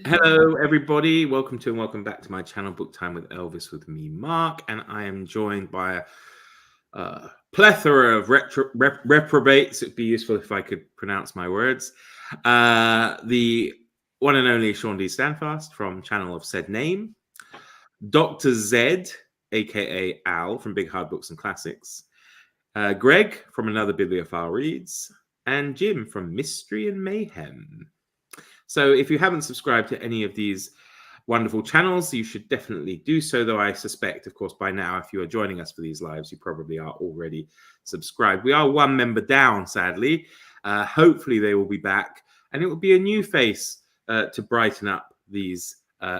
Hello, everybody. Welcome to and welcome back to my channel, Book Time with Elvis, with me, Mark, and I am joined by a plethora of reprobates. It'd be useful if I could pronounce my words. The one and only Sean D. Standfast from Channel of Said Name, Dr. Z, aka Al from Big Hard Books and Classics, Greg from Another Bibliophile Reads, and Jim from Mystery and Mayhem. So if you haven't subscribed to any of these wonderful channels, you should definitely do so, though I suspect, of course, by now, if you are joining us for these lives, you probably are already subscribed. We are one member down, sadly. Hopefully they will be back, and it will be a new face to brighten up these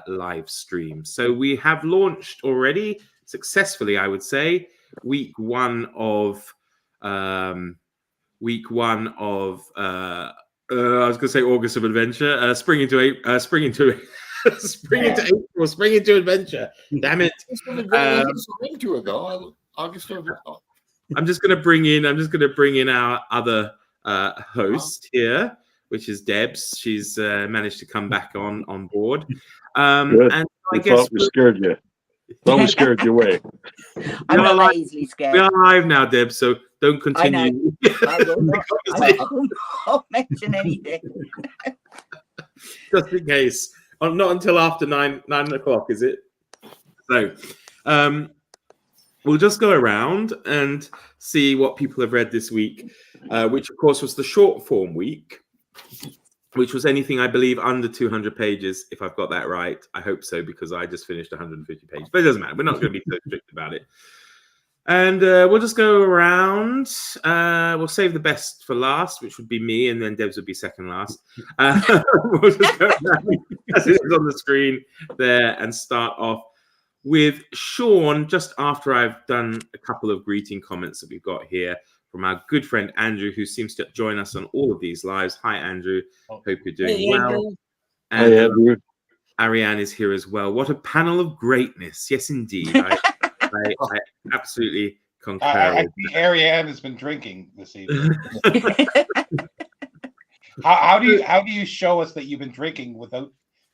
live streams. So we have launched already, successfully, I would say, week one of I was going to say August of Adventure. Spring into April. Spring into April. Spring into Adventure. Damn it! Into it though. August of. I'm just going to bring in our other host here, which is Debs. She's managed to come back on board. Good. And I guess we scared you. Thought we scared you away. I'm not easily scared. We are live now, Deb, so don't continue. I won't mention anything. Just in case. Not until after 9 o'clock, is it? So we'll just go around and see what people have read this week, which, of course, was the short form week, which was anything, I believe, under 200 pages, if I've got that right. I hope so, because I just finished 150 pages. But it doesn't matter. We're not going to be so strict about it. And we'll just go around. We'll save the best for last, which would be me, and then Debs would be second last. We'll just go around, as it is on the screen there, and start off with Sean, just after I've done a couple of greeting comments that we've got here from our good friend Andrew, who seems to join us on all of these lives. Hi, Andrew. Hope you're doing well. Andrew. And Hi, Andrew. Ariane is here as well. What a panel of greatness. Yes, indeed. I absolutely concur. I see Ariane has been drinking this evening. how do you show us that you've been drinking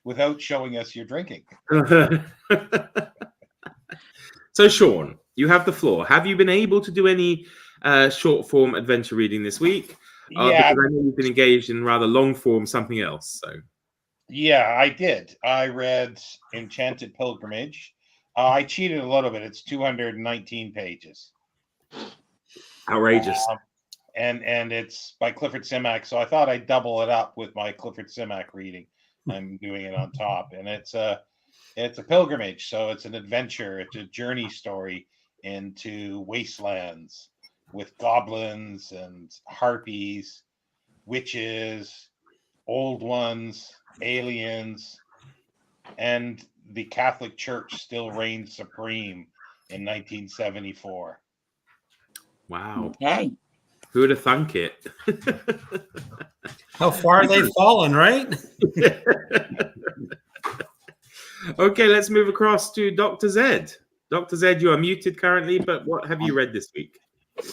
without showing us you're drinking? So, Sean, you have the floor. Have you been able to do any short form adventure reading this week? Yeah, because I know you've been engaged in rather long form something else. So, yeah, I did. I read Enchanted Pilgrimage. I cheated a little bit. It's 219 pages. Outrageous. And it's by Clifford Simak. So I thought I'd double it up with my Clifford Simak reading. I'm doing it on top, and it's a pilgrimage. So it's an adventure. It's a journey story into wastelands with goblins and harpies, witches, old ones, aliens, and the Catholic Church still reigns supreme in 1974. Wow. Okay. Who would have thunk it? How far they've fallen, right? Okay, let's move across to Dr. Z. Dr. Z, you are muted currently, but what have you read this week?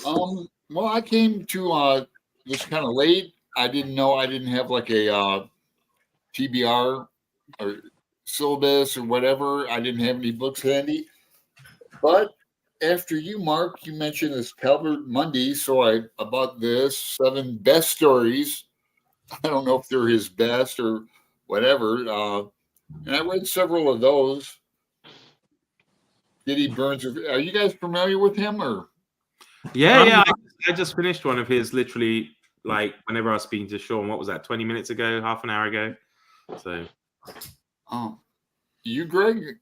Well, I came to this kind of late. I didn't know I didn't have like a TBR or syllabus or whatever. I didn't have any books handy. But after you, Mark, you mentioned this Calvert Monday, so I bought this 7 best stories. I don't know if they're his best or whatever. And I read several of those. Diddy Burns. Are you guys familiar with him or? Yeah. I just finished one of his literally, like, whenever I was speaking to Sean, what was that, 20 minutes ago, half an hour ago? So. You, Greg?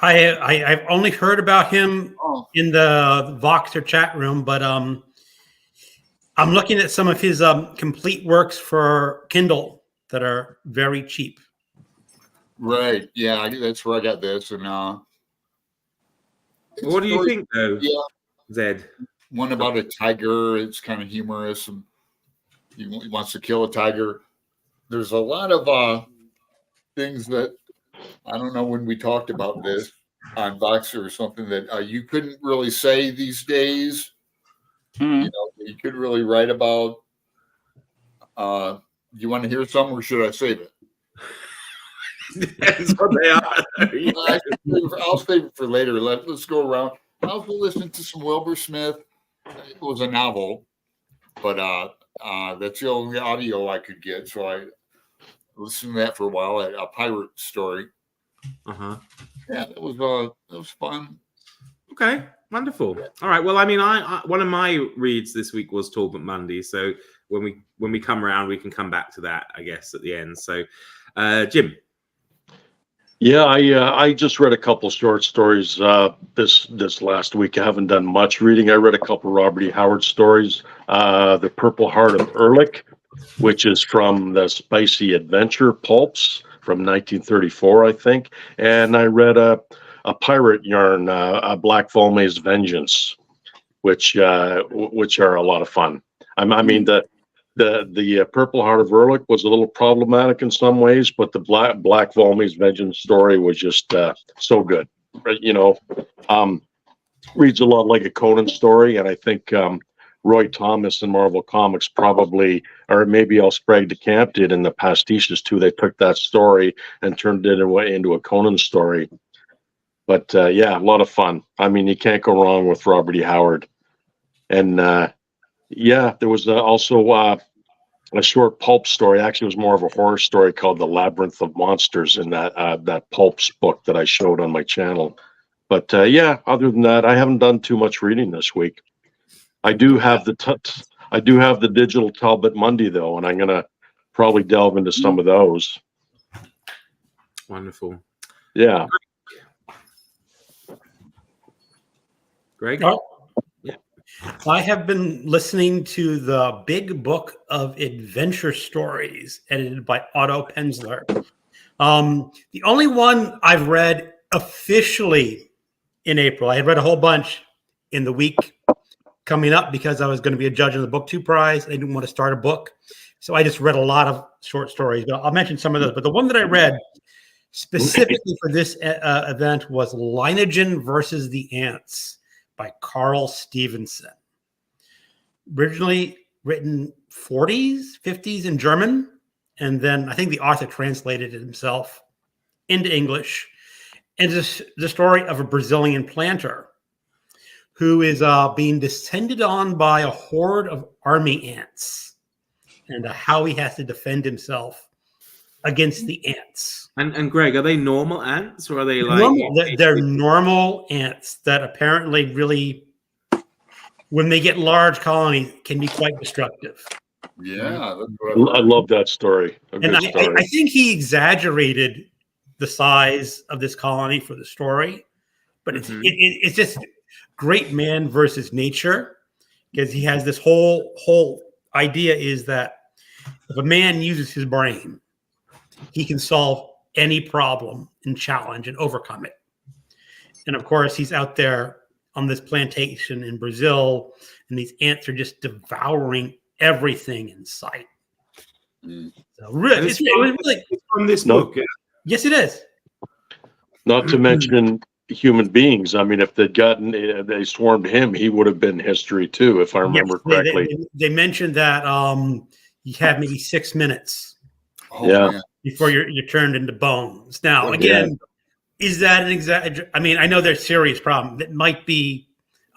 I've only heard about him in the Voxer chat room, but I'm looking at some of his complete works for Kindle that are very cheap. Right. Yeah, that's where I got this. And what do you think, though? Yeah, Zed. One about a tiger. It's kind of humorous, and he wants to kill a tiger. There's a lot of things that I don't know when we talked about this on Voxer or something that you couldn't really say these days. Mm-hmm. You know, you could really write about. You want to hear some, or should I save it? That's what they are. Yeah. I'll save it for later. Let's go around. I also listened to some Wilbur Smith. It was a novel, but that's the only audio I could get. So I listened to that for a while. A pirate story. Uh-huh. Yeah, it was fun. Okay, wonderful. All right. Well, I mean, I one of my reads this week was Talbot Mundy. So when we come around, we can come back to that, I guess, at the end. So, Jim. Yeah, I just read a couple short stories this last week. I haven't done much reading. I read a couple Robert E. Howard stories. The Purple Heart of Ehrlich, which is from the Spicy Adventure pulps from 1934, I think. And I read a pirate yarn, a Black Volney's Vengeance, which are a lot of fun. I mean the Purple Heart of Ehrlich was a little problematic in some ways, but the Black Volney's Vengeance story was just so good. You know, reads a lot like a Conan story, and I think Roy Thomas and Marvel Comics probably, or maybe El Sprague de Camp did in the pastiches too. They took that story and turned it into a Conan story. But yeah, a lot of fun. I mean, you can't go wrong with Robert E. Howard. And yeah, there was also a short pulp story. Actually, it was more of a horror story called The Labyrinth of Monsters in that pulps book that I showed on my channel. But yeah, other than that, I haven't done too much reading this week. I do have the digital Talbot Mundy though, and I'm gonna probably delve into some of those. Wonderful. Yeah. Greg? Yeah. I have been listening to the Big Book of Adventure Stories, edited by Otto Penzler. The only one I've read officially in April. I had read a whole bunch in the week coming up because I was going to be a judge of the BookTube Prize. I didn't want to start a book. So I just read a lot of short stories, but I'll mention some of those. But the one that I read specifically for this event was Lineagen versus the Ants by Carl Stevenson. Originally written 40s, 50s in German. And then I think the author translated it himself into English. And it's the story of a Brazilian planter who is being descended on by a horde of army ants and how he has to defend himself against the ants. And Greg, are they normal ants or are they like normal? They're normal ants that apparently really, when they get large colonies, can be quite destructive. Yeah, I love that story. And I think he exaggerated the size of this colony for the story, but it's just great man versus nature, because he has this whole idea is that if a man uses his brain, he can solve any problem and challenge and overcome it. And of course, he's out there on this plantation in Brazil, and these ants are just devouring everything in sight. So really, it's from this book. Yes, it is. Not to mention human beings. I mean, if they swarmed him, he would have been history too, if I remember correctly. They mentioned that you have maybe 6 minutes before you're turned into bones. Now, again, is that an exaggeration? I mean, I know there's serious problem. It might be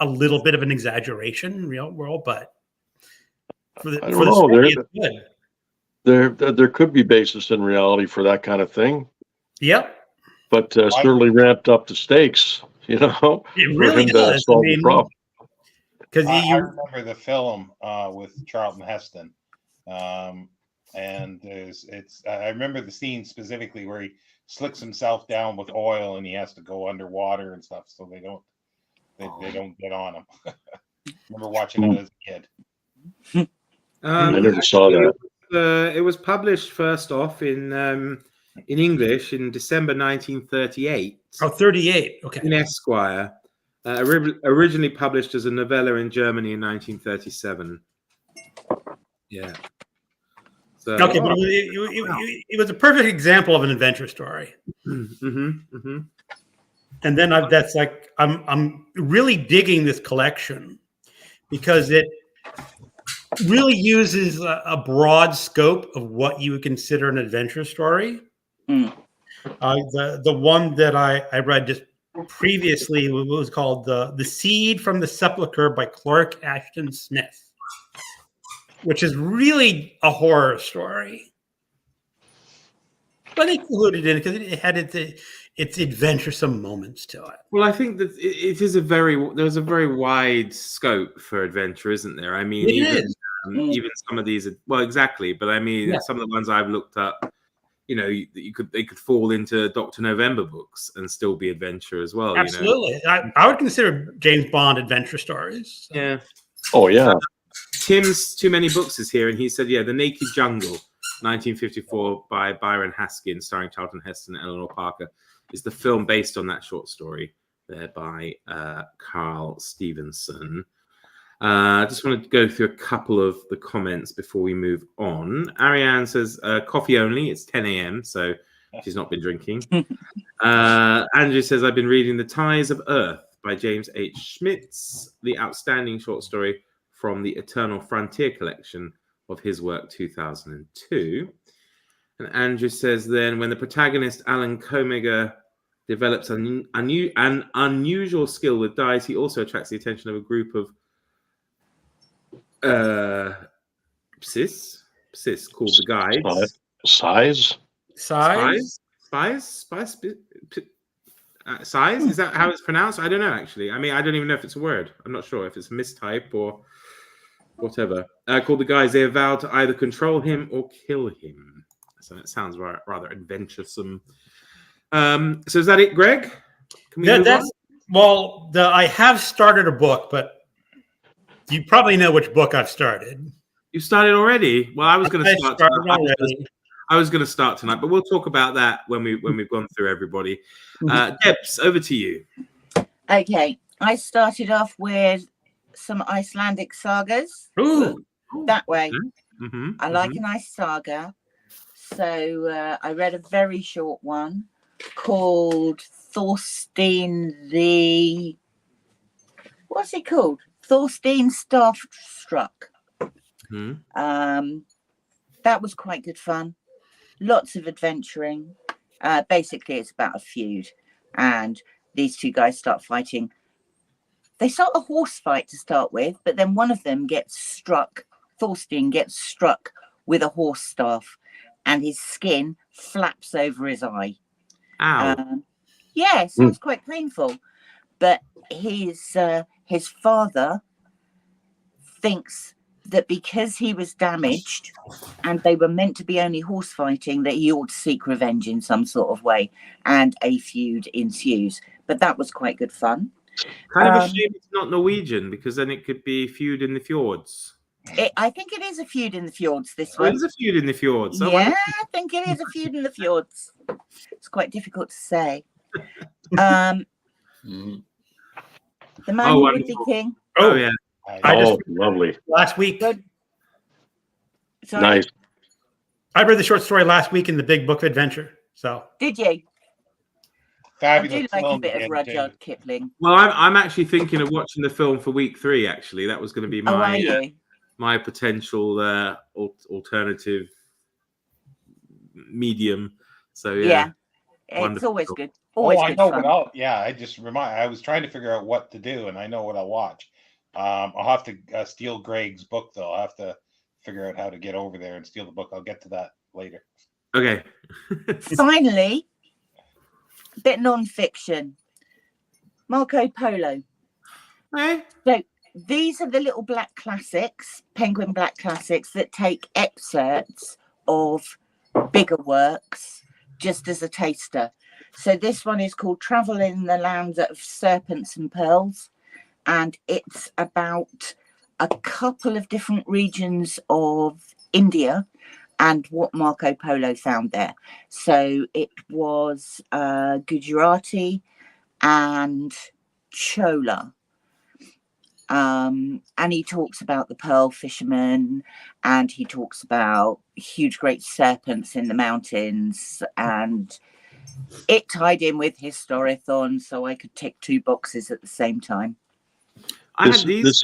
a little bit of an exaggeration in the real world, but for the story, it's good. There could be basis in reality for that kind of thing. Yep. But certainly ramped up the stakes, you know. It really does. Solve the problem. Because I remember the film with Charlton Heston, and I remember the scene specifically where he slicks himself down with oil and he has to go underwater and stuff, so they don't get on him. I remember watching it as a kid. I never saw that. It was published first off in English in December 1938. Oh, 38. Okay. In Esquire. Originally published as a novella in Germany in 1937. Yeah. So, okay, but it was a perfect example of an adventure story. And then I'm really digging this collection because it really uses a broad scope of what you would consider an adventure story. The one that I read just previously was called the Seed from the Sepulchre by Clark Ashton Smith, which is really a horror story. But it included in it because it had its adventuresome moments to it. Well, I think that there's a very wide scope for adventure, isn't there? I mean, even some of these, well, exactly. But I mean, some of the ones I've looked up, they could fall into Dr. November books and still be adventure as well. Absolutely, I would consider James Bond adventure stories. So. Yeah. Oh yeah. Tim's Too Many Books is here, and he said, The Naked Jungle, 1954, by Byron Haskin, starring Charlton Heston and Eleanor Parker, is the film based on that short story there by Carl Stevenson. I just want to go through a couple of the comments before we move on. Ariane says, coffee only. It's 10 a.m., so she's not been drinking. Andrew says, I've been reading The Ties of Earth by James H. Schmitz, the outstanding short story from the Eternal Frontier collection of his work, 2002. And Andrew says, then, when the protagonist, Alan Comega, develops an unusual skill with dice, he also attracts the attention of a group of Sis called the Guides. Size? Size? Is that how it's pronounced? I don't know, actually. I mean, I don't even know if it's a word. I'm not sure if it's a mistype or whatever. Called the Guides. They vow to either control him or kill him. So it sounds rather adventuresome. So is that it, Greg? Can we move on? I have started a book, but you probably know which book I've started. You started already? Well, I was going to start tonight. I was going to start tonight, but we'll talk about that when we've gone through everybody. Debs, over to you. Okay, I started off with some Icelandic sagas. Ooh, that way. Mm-hmm. I like a nice saga, so I read a very short one called Thorstein the. What's it called? Thorstein Starstruck. Mm-hmm. That was quite good fun. Lots of adventuring. Basically, it's about a feud, and these two guys start fighting. They start a horse fight to start with, but then one of them gets struck. Thorstein gets struck with a horse staff, and his skin flaps over his eye. Ow. So it's quite painful. But his father thinks that because he was damaged and they were meant to be only horse fighting, that he ought to seek revenge in some sort of way, and a feud ensues. But that was quite good fun. Kind of a shame it's not Norwegian, because then it could be Feud in the Fjords. I think it is a feud in the fjords, this one. It is a feud in the fjords. I think it is a feud in the fjords. It's quite difficult to say. The Man Who Would Be King. Oh, yeah. Lovely. Last week. Sorry? Nice. I read the short story last week in the Big Book of Adventure. So did you? Fabulous. I do like a bit of Rudyard Kipling. Well, I'm actually thinking of watching the film for week 3. Actually, that was going to be my potential alternative medium. So yeah, it's always good. I know what I was trying to figure out what to do, and I know what I'll watch. I'll have to steal Greg's book, though. I'll have to figure out how to get over there and steal the book. I'll get to that later. Okay. Finally, a bit non-fiction. Marco Polo. Hey. So these are the little black classics, Penguin Black classics, that take excerpts of bigger works just as a taster. So this one is called Travel in the Land of Serpents and Pearls, and it's about a couple of different regions of India and what Marco Polo found there. So it was Gujarati and Chola. And he talks about the pearl fishermen, and he talks about huge great serpents in the mountains, and it tied in with Historathon, so I could tick 2 boxes at the same time. I had these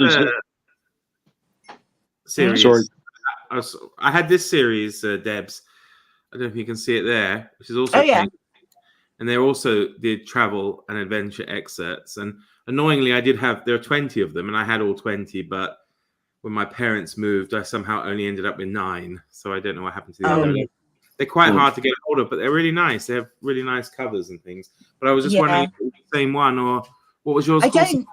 series. Sorry. I had this series, Debs. I don't know if you can see it there, which is also and they also did travel and adventure excerpts. And annoyingly, there are 20 of them, and I had all 20, but when my parents moved, I somehow only ended up with 9. So I don't know what happened to the Oh. other. They're quite hard to get hold of, but they're really nice. They have really nice covers and things. But I was just wondering if it was the same one, or what was yours called?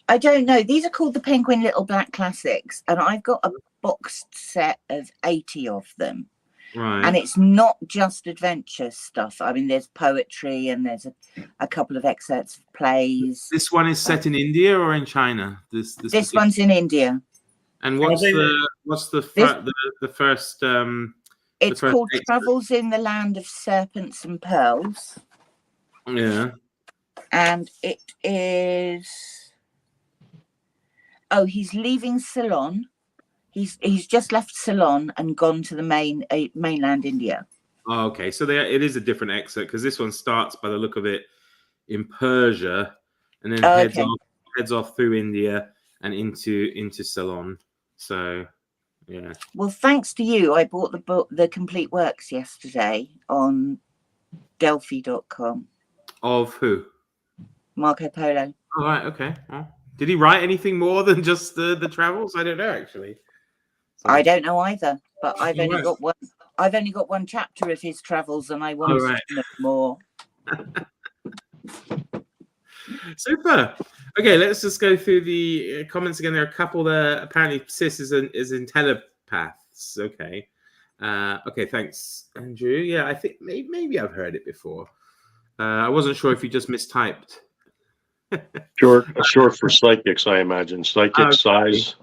I don't know. These are called the Penguin Little Black Classics, and I've got a boxed set of 80 of them. Right. And it's not just adventure stuff. I mean, there's poetry and there's a couple of excerpts of plays. This one is set in India or in China? This one's in India. And what's the first? It's called Travels in the Land of Serpents and Pearls. Yeah. And it is. Oh, he's leaving Ceylon. He's just left Ceylon and gone to the mainland India. Oh, okay, so it is a different excerpt, because this one starts, by the look of it, in Persia, and then heads off through India and into Ceylon. So, yeah. Well, thanks to you, I bought the book, The Complete Works, yesterday on Delphi.com. Of who? Marco Polo. Oh, right, okay. Well, did he write anything more than just the travels? I don't know, actually. So, I don't know either, but I've only got one. I've only got one chapter of his travels, and I want to know more. Super. Okay, let's just go through the comments again. There are a couple there. Apparently, Sis is in telepaths. Okay. Okay, thanks, Andrew. Yeah, I think maybe I've heard it before. I wasn't sure if you just mistyped. Short for psychics, I imagine. Psychic size.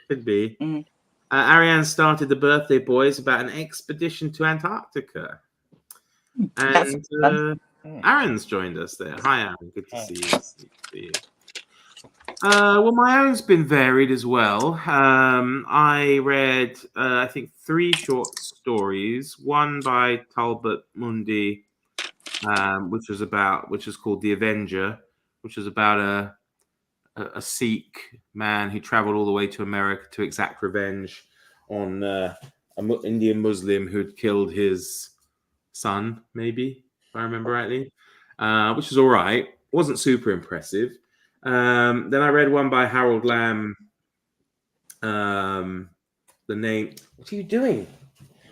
Could be. Ariane started the Birthday Boys about an expedition to Antarctica. And Aaron's joined us there. Hi, Aaron. Good to see you. Well, my own's been varied as well. I read, I think, 3 short stories. One by Talbot Mundi, which is called The Avenger, which is about a Sikh man who traveled all the way to America to exact revenge on an Indian Muslim who'd killed his son, maybe, if I remember rightly, which is all right. Wasn't super impressive. Then I read one by Harold Lamb. The name. What are you doing?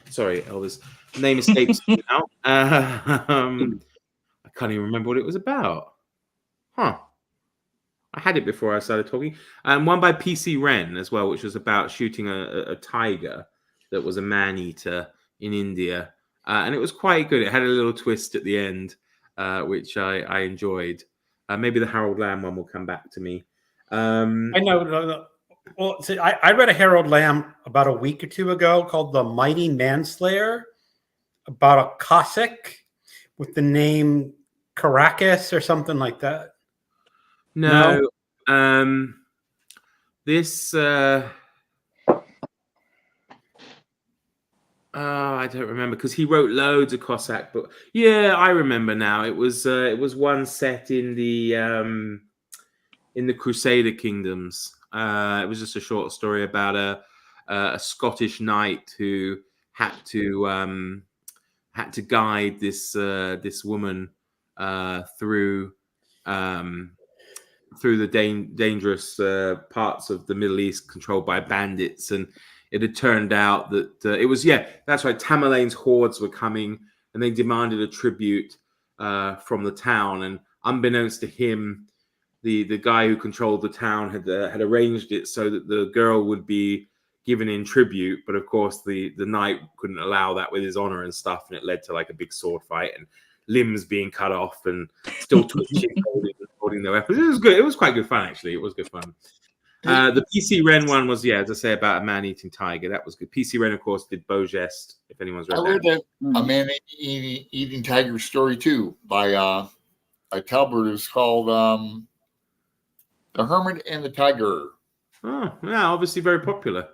Sorry, Elvis. The name escapes me now. I can't even remember what it was about. Huh. I had it before I started talking. One by P.C. Wren as well, which was about shooting a tiger that was a man-eater in India. And it was quite good. It had a little twist at the end, which I enjoyed. Maybe the Harold Lamb one will come back to me. I know. Well, see, I read a Harold Lamb about a week or 2 ago called The Mighty Manslayer, about a Cossack with the name Caracas or something like that. No. This I don't remember, because he wrote loads of Cossack books. Yeah, I remember now. It was one set in the Crusader kingdoms. It was just a short story about a Scottish knight who had to guide this woman through the dangerous parts of the Middle East controlled by bandits. And it had turned out that it was, that's right, Tamerlane's hordes were coming, and they demanded a tribute from the town. And unbeknownst to him, the guy who controlled the town had arranged it so that the girl would be given in tribute. But of course, the knight couldn't allow that with his honor and stuff, and it led to like a big sword fight and limbs being cut off and still twitching, holding their weapons. It was good. It was quite good fun, actually. It was good fun. The PC Wren one was, as I say, about a man-eating tiger. That was good. PC Wren, of course, did Beaugest, if anyone's read that. I read a man-eating tiger story, too, by Talbot. It was called The Hermit and the Tiger. Oh, yeah, obviously very popular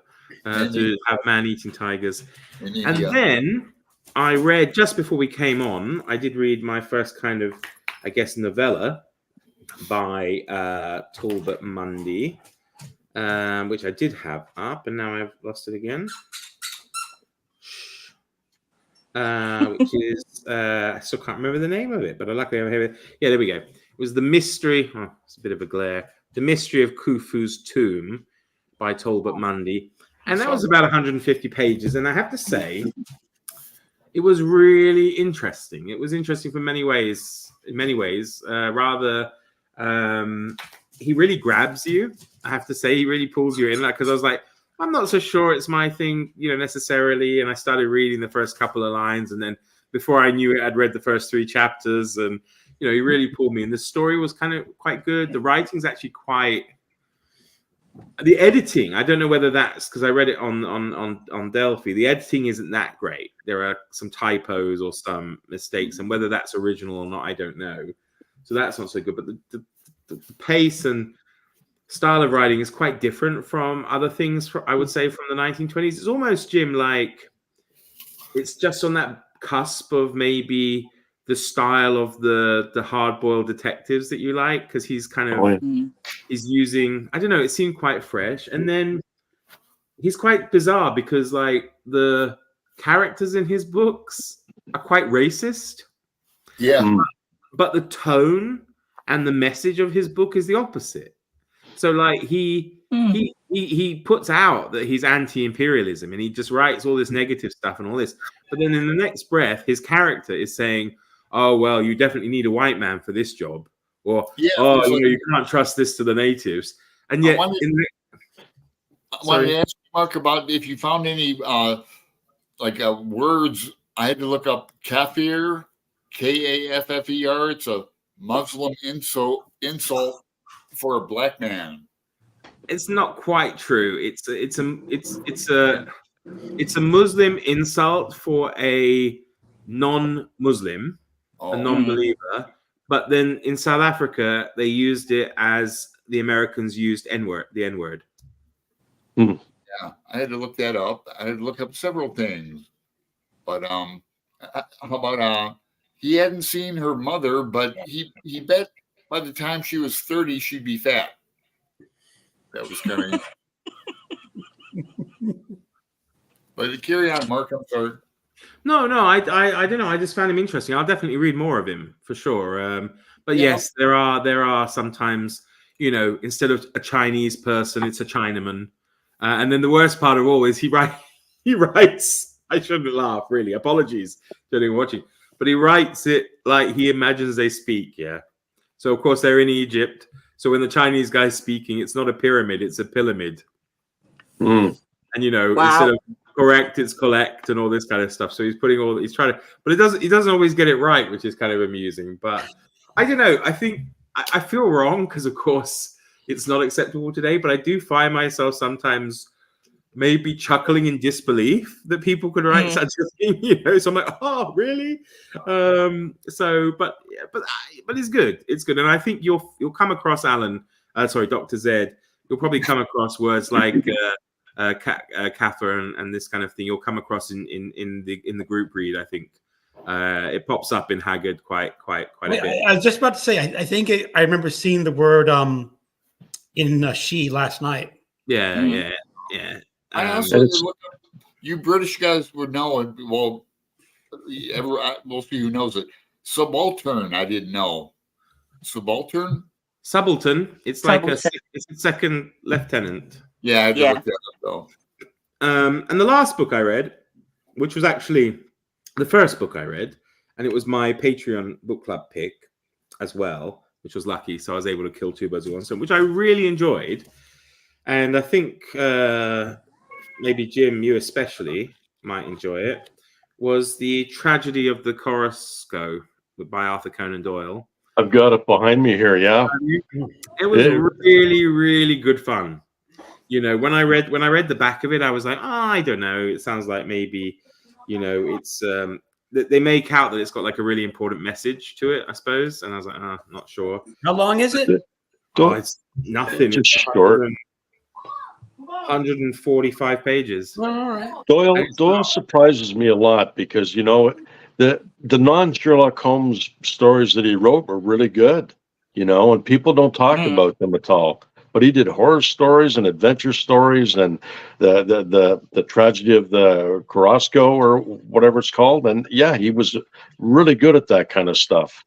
to have man-eating tigers. And then I read, just before we came on, I did read my first kind of, I guess, novella by Talbot Mundi, which I did have up, and now I've lost it again, which is I still can't remember the name of it, but luckily I have it. Yeah, there we go. It was The Mystery. Oh, it's a bit of a glare. The Mystery of Khufu's Tomb by Talbot Mundy. And that was about 150 pages. And I have to say, it was really interesting. It was interesting for many ways. In many ways, he really grabs you. I have to say, he really pulls you in. Because I was like, I'm not so sure it's my thing, necessarily. And I started reading the first couple of lines, and then before I knew it, I'd read the first 3 chapters, and he really pulled me in. The story was kind of quite good. The writing's actually quite. The editing, I don't know whether that's because I read it on Delphi. The editing isn't that great. There are some typos or some mistakes, and whether that's original or not, I don't know. So that's not so good. But the pace and style of writing is quite different from other things. I would say from the 1920s. It's almost, Jim, like it's just on that cusp of maybe the style of the hard-boiled detectives that you like, because he's kind of he's using, I don't know, it seemed quite fresh. And then he's quite bizarre because like the characters in his books are quite racist. Yeah. But the tone and the message of his book is the opposite. So like he puts out that he's anti-imperialism, and he just writes all this negative stuff and all this. But then in the next breath, his character is saying, oh, well, you definitely need a white man for this job. Or, you can't trust this to the natives. And yet, I wanted to ask you, Mark, about if you found any words. I had to look up kafir, Kaffer. It's a Muslim insult for a black man. It's not quite true. It's a Muslim insult for a non-Muslim. A non-believer, but then in South Africa they used it as the Americans used the N-word. Yeah, I had to look that up. I had to look up several things, but how about he hadn't seen her mother, but he bet by the time she was 30 she'd be fat. That was kind of. But carry on, Mark. I'm sorry. No, I don't know. I just found him interesting. I'll definitely read more of him for sure. But yes, there are sometimes, instead of a Chinese person, it's a Chinaman. And then the worst part of all is he writes. I shouldn't laugh, really. Apologies to anyone watching, but he writes it like he imagines they speak. Yeah. So of course they're in Egypt. So when the Chinese guy's speaking, it's not a pyramid; it's a pyramid. And instead of correct, it's collect, and all this kind of stuff. So he's trying to, but he doesn't always get it right, which is kind of amusing. But I don't know. I think I feel wrong because, of course, it's not acceptable today. But I do find myself sometimes maybe chuckling in disbelief that people could write such a thing. So I'm like, oh, really? But it's good. It's good, and I think you'll come across Dr. Zed. You'll probably come across words like. Kaffer and this kind of thing you'll come across in the group read. I think it pops up in Haggard quite a bit. I was just about to say I think I remember seeing the word in She last night. Yeah. I also look up, you British guys would know it. Well, most people who knows it. Subaltern, I didn't know. Subaltern. It's like it's a second lieutenant. Yeah, I looked that up though. And the last book I read, which was actually the first book I read, and it was my Patreon book club pick as well, which was lucky. So I was able to kill 2 birds with one stone, which I really enjoyed. And I think maybe Jim, you especially might enjoy it, was The Tragedy of the Korosko by Arthur Conan Doyle. I've got it behind me here, yeah. It was really, really good fun. When I read the back of it, I was like, I don't know. It sounds like maybe, it's they make out that it's got like a really important message to it, I suppose. And I was like, not sure. How long is it? It's nothing. It's short. 145 pages. All right. Doyle surprises me a lot because the non-Sherlock Holmes stories that he wrote were really good, and people don't talk about them at all. but he did horror stories and adventure stories and the tragedy of the Carrasco or whatever it's called. And yeah, he was really good at that kind of stuff.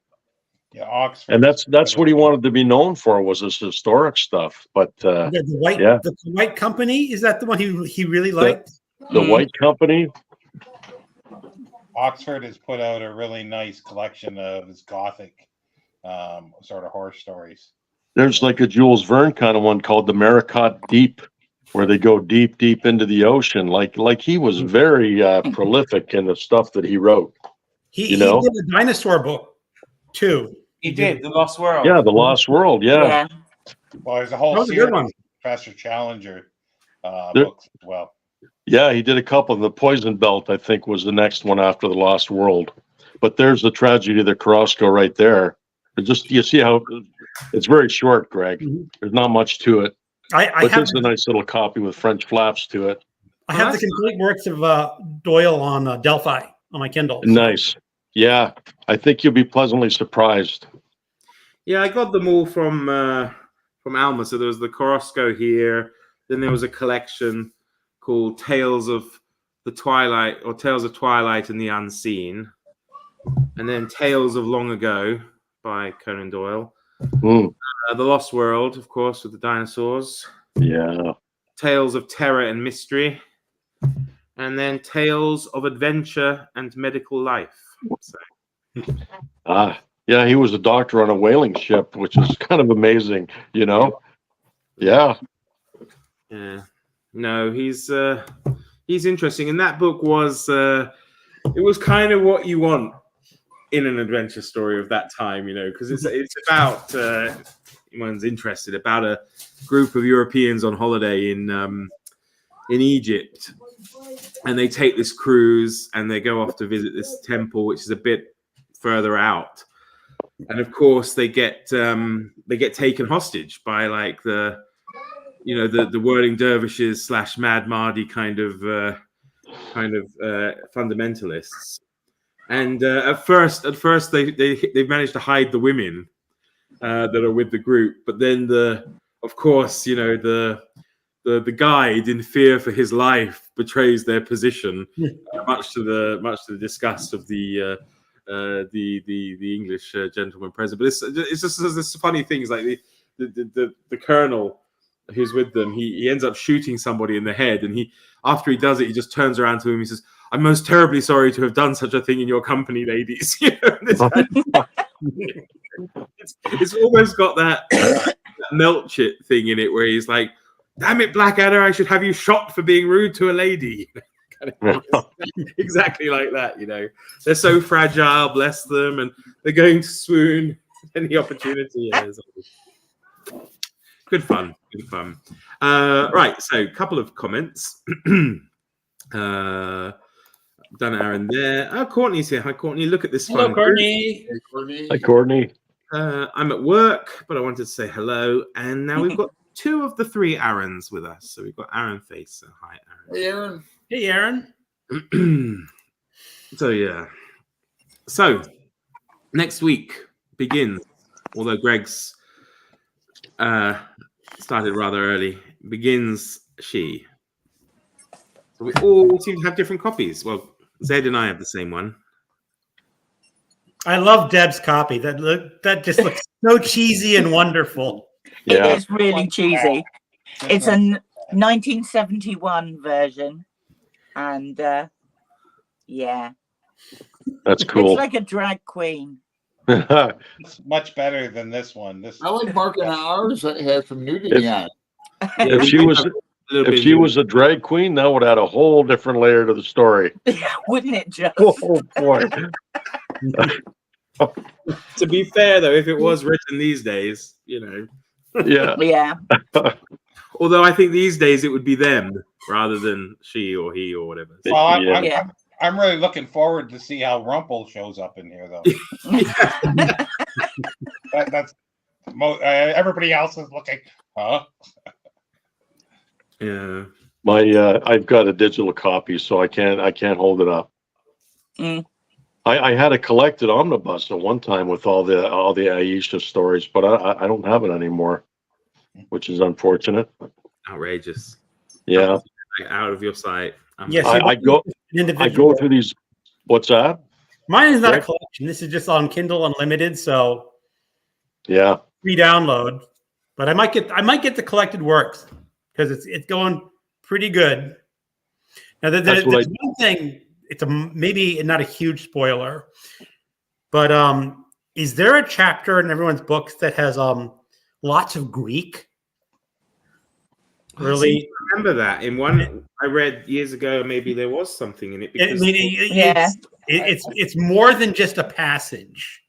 Yeah, Oxford. And that's what he wanted to be known for, was this historic stuff. But the White Company, is that the one he really liked? The White Company. Oxford has put out a really nice collection of his gothic sort of horror stories. There's like a Jules Verne kind of one called the Maricotte Deep, where they go deep into the ocean. Like he was very prolific in the stuff that he wrote. He did a dinosaur book too. He did The Lost World. Yeah, The Lost World. Yeah. Well, there's a whole series of Professor Challenger books as well. Yeah, he did a couple. The Poison Belt, I think, was the next one after The Lost World. But there's the tragedy of the Carrasco right there. Just you see how it's very short, Greg. Mm-hmm. There's not much to it. I have a nice little copy with French flaps to it. I have the complete works of Doyle on Delphi on my Kindle. Nice. Yeah, I think you'll be pleasantly surprised. Yeah, I got them all from Alma. So there was the Carrasco here. Then there was a collection called Tales of Twilight and the Unseen, and then Tales of Long Ago by Conan Doyle. The Lost World, of course, with the dinosaurs. Yeah. Tales of Terror and Mystery, and then Tales of Adventure and Medical Life. So. Yeah, he was a doctor on a whaling ship, which is kind of amazing, you know. Yeah. No, he's interesting, and that book was it was kind of what you want in an adventure story of that time, you know, because it's about anyone's interested, about a group of Europeans on holiday in Egypt, and they take this cruise and they go off to visit this temple, which is a bit further out, and of course they get taken hostage by like the whirling dervishes / Mad Mahdi kind of fundamentalists. And at first they managed to hide the women that are with the group, but then the guide, in fear for his life, betrays their position, much to the disgust of the English gentleman present. But it's just this funny things like the colonel who's with them. He ends up shooting somebody in the head, and after he does it, he just turns around to him. He says, "I'm most terribly sorry to have done such a thing in your company, ladies." It's almost got that Melchett thing in it, where he's like, "Damn it, Blackadder! I should have you shot for being rude to a lady." Exactly like that, you know. They're so fragile, bless them, and they're going to swoon any opportunity. Good fun. Right, so a couple of comments. Done Aaron there. Oh, Courtney's here. Hi, Courtney. Look at this. Hello, Courtney. Hey, Courtney. Hi, Courtney. I'm at work, but I wanted to say hello. And now we've got 2 of the 3 Aarons with us. So we've got Aaron Face. So hi, Aaron. Hey, Aaron. Hey, Aaron. So yeah. So next week begins, although Greg's started rather early, begins She. So we all seem to have different copies. Well, Zed and I have the same one. I love Deb's copy. That just looks so cheesy and wonderful. Yeah. It is really cheesy. It's a 1971 version, and yeah, That's cool. it's like a drag queen. It's much better than this one. I like Barking Ours that has some nudity on it. If she was a drag queen, that would add a whole different layer to the story. Wouldn't it just? Oh boy. To be fair, though, if it was written these days, you know. Yeah. Yeah. Although I think these days it would be them rather than she or he or whatever. Well, Yeah. I'm really looking forward to see how Rumpel shows up in here, though. That's everybody else is looking, huh? Yeah. I've got a digital copy, so I can't hold it up. Mm. I had a collected omnibus at one time with all the Aisha stories, but I don't have it anymore. which is unfortunate. Outrageous. Yeah, Like, out of your sight. Yes, I go through these. What's that? Mine is not a Greg? collection. This is just on Kindle Unlimited, so Yeah, free download. But I might get the collected works because it's going pretty good. Now there's one thing. It's maybe not a huge spoiler, but is there a chapter in everyone's books that has lots of Greek? Really? I remember that in one I read years ago. Maybe there was something in it. Because It's more than just a passage.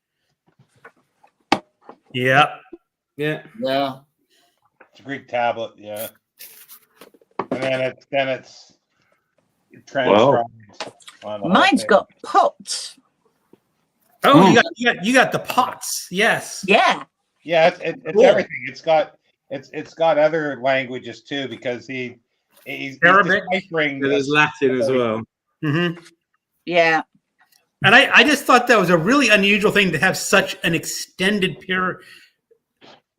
Yeah. Yeah. It's a Greek tablet, yeah. And then it's transcribed. Mine's got pots. Oh, you got the pots. Yes. Yeah. Yeah, it's Cool. everything. It's got other languages too, because he's Arabic. deciphering. There's Latin as well. Mm-hmm. Yeah. And I just thought that was a really unusual thing to have such an extended period.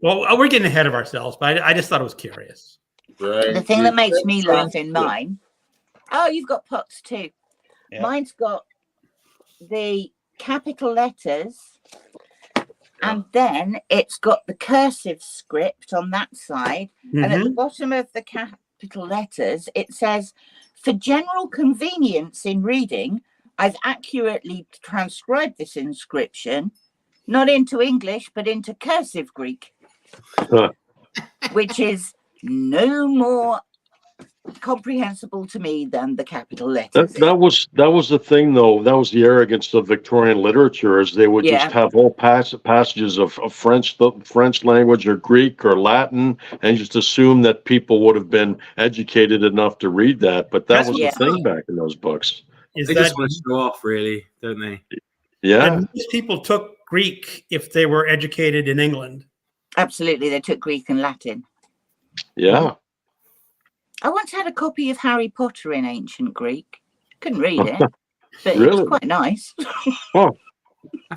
Well, we're getting ahead of ourselves, but I just thought it was curious. Right. The thing that makes me laugh in mine. Oh, you've got pots too. Yeah. Mine's got the capital letters, and then it's got the cursive script on that side. And at the bottom of the capital letters, it says, "For general convenience in reading, I've accurately transcribed this inscription, not into English, but into cursive Greek." Which is no more comprehensible to me than the capital letters. that was the thing, though. That was the arrogance of Victorian literature, is they would just have whole passages of French language or Greek or Latin, and just assume that people would have been educated enough to read that. But that was the thing back in those books. They just want to show off, really, don't they? Yeah. And most people took Greek if they were educated in England. Absolutely, they took Greek and Latin. Yeah. I once had a copy of Harry Potter in ancient Greek. Couldn't read it, but it Really? was quite nice. I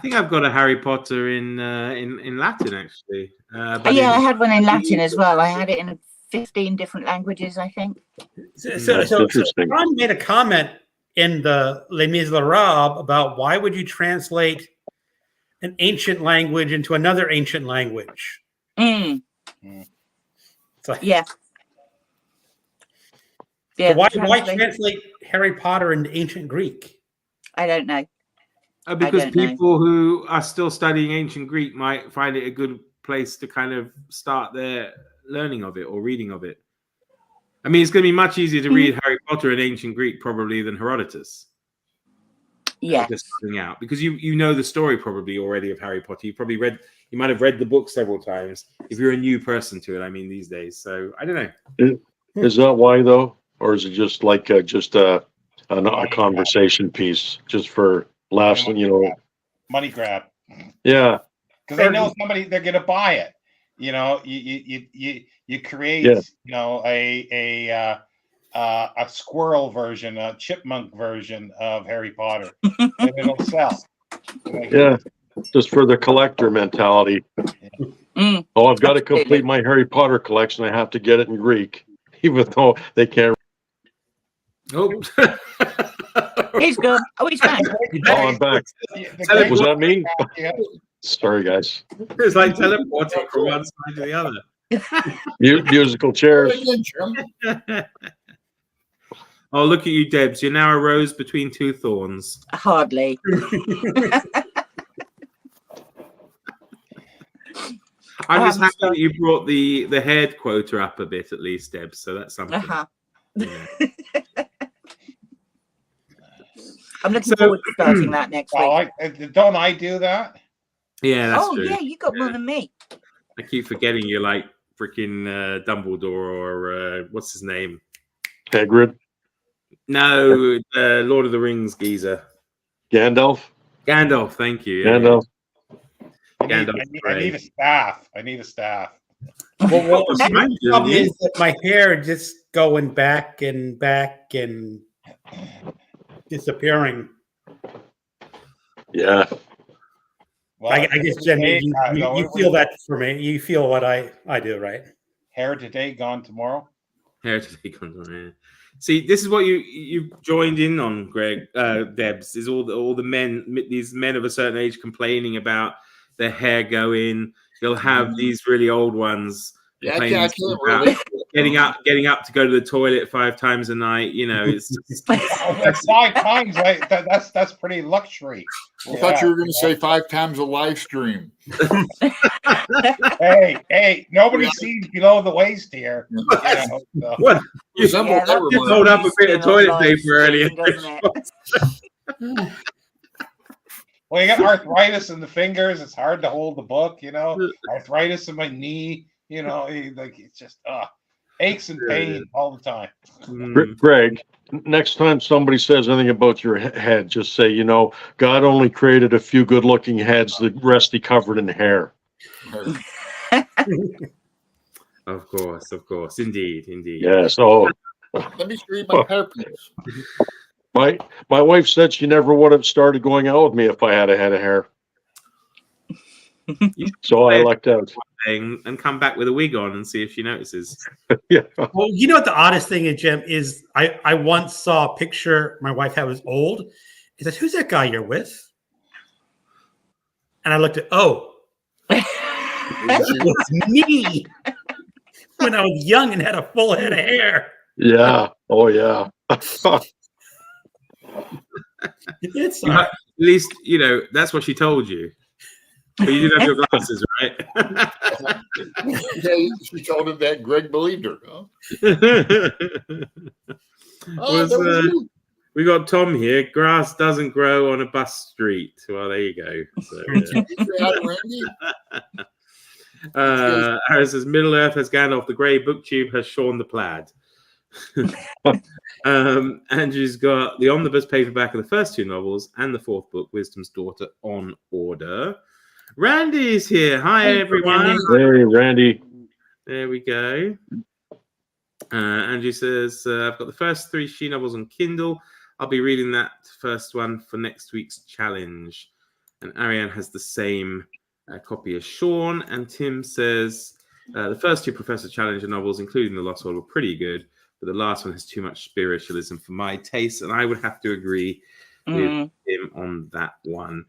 think I've got a Harry Potter in Latin, actually. I had one in Latin as well. I had it in 15 different languages, I think. So Ron made a comment in the Les Miserables about why would you translate an ancient language into another ancient language? So, yeah. So why translate Harry Potter into ancient Greek? I don't know. Because people who are still studying ancient Greek might find it a good place to kind of start their learning of it or reading of it. I mean, it's going to be much easier to read Harry Potter in ancient Greek probably than Herodotus. Yeah. Just starting out, because you know the story probably already of Harry Potter. You might have read the book several times. If you're a new person to it, I mean, these days. So I don't know. Is that why, though? Or is it just like a conversation piece just for laughs, money grab? Yeah, because they know they're going to buy it. You create a squirrel version, a chipmunk version of Harry Potter, and it'll sell. Yeah, just for the collector mentality. Oh, I've got to complete my Harry Potter collection. I have to get it in Greek, even though they can't. Oh, he's good. Oh, he's back. Oh, I'm back. Was that me? Sorry, guys. It's like teleporting from one side to the other. Musical chairs. Oh, look at you, Debs. You're now a rose between two thorns. Hardly. I'm just happy that you brought the head quota up a bit, at least, Debs. So that's something. Yeah. I'm looking forward to starting that next week. Don't I do that? Yeah, that's true. Yeah, you got more than me. I keep forgetting you're like freaking Dumbledore or what's his name? Hagrid? No, Lord of the Rings geezer. Gandalf, thank you. Gandalf. I need a staff. Well, the problem is that my hair just going back and disappearing. Yeah. Well, I guess, Jen, you feel that for me. You feel what I do, right? hair today, gone tomorrow. Hair today, gone tomorrow. Yeah. See, this is what you've joined in on, Greg. Debs is all the men, these men of a certain age, complaining about their hair going. You'll have these really old ones. Yeah, I can't relate. Getting up to go to the toilet 5 times a night. You know, it's just, That's 5 times, right? That's pretty luxury. I thought you were going to say 5 times a live stream. Hey, nobody sees below the waist here. You know, so. What? You Yeah, hold up a bit of toilet paper earlier. Well, you got arthritis in the fingers. It's hard to hold the book, you know. Arthritis in my knee, you know. Like it's just aches and pain all the time. Greg, next time somebody says anything about your head, just say, you know, God only created a few good-looking heads. The rest he covered in hair. Of course, indeed. Yeah. So let me show you my hairpins. My wife said she never would have started going out with me if I had a head of hair. So I lucked out. And come back with a wig on and see if she notices. Yeah. Well, you know what the oddest thing is, Jim, is I once saw a picture my wife had was old. He said, "Who's that guy you're with?" And I looked at, it was me when I was young and had a full head of hair. Yeah. Oh yeah. It's At least, you know, that's what she told you. But you didn't have your glasses, right? Yeah, she told him that. Greg believed her. We got Tom here. Grass doesn't grow on a bus street. Well, there you go. So, Harris says, Middle Earth has Gandalf the Grey, Booktube has Sean the Plaid. Andrew's got the omnibus paperback of the first 2 novels and the 4th book, Wisdom's Daughter, on order. Randy's here. Hi, everyone. Hey, Randy. There we go. Andrew says, I've got the first 3 she novels on Kindle. I'll be reading that first one for next week's challenge. And Ariane has the same copy as Sean. And Tim says, the first 2 Professor Challenger novels, including The Lost World, were pretty good. But the last one has too much spiritualism for my taste. And I would have to agree with him on that one.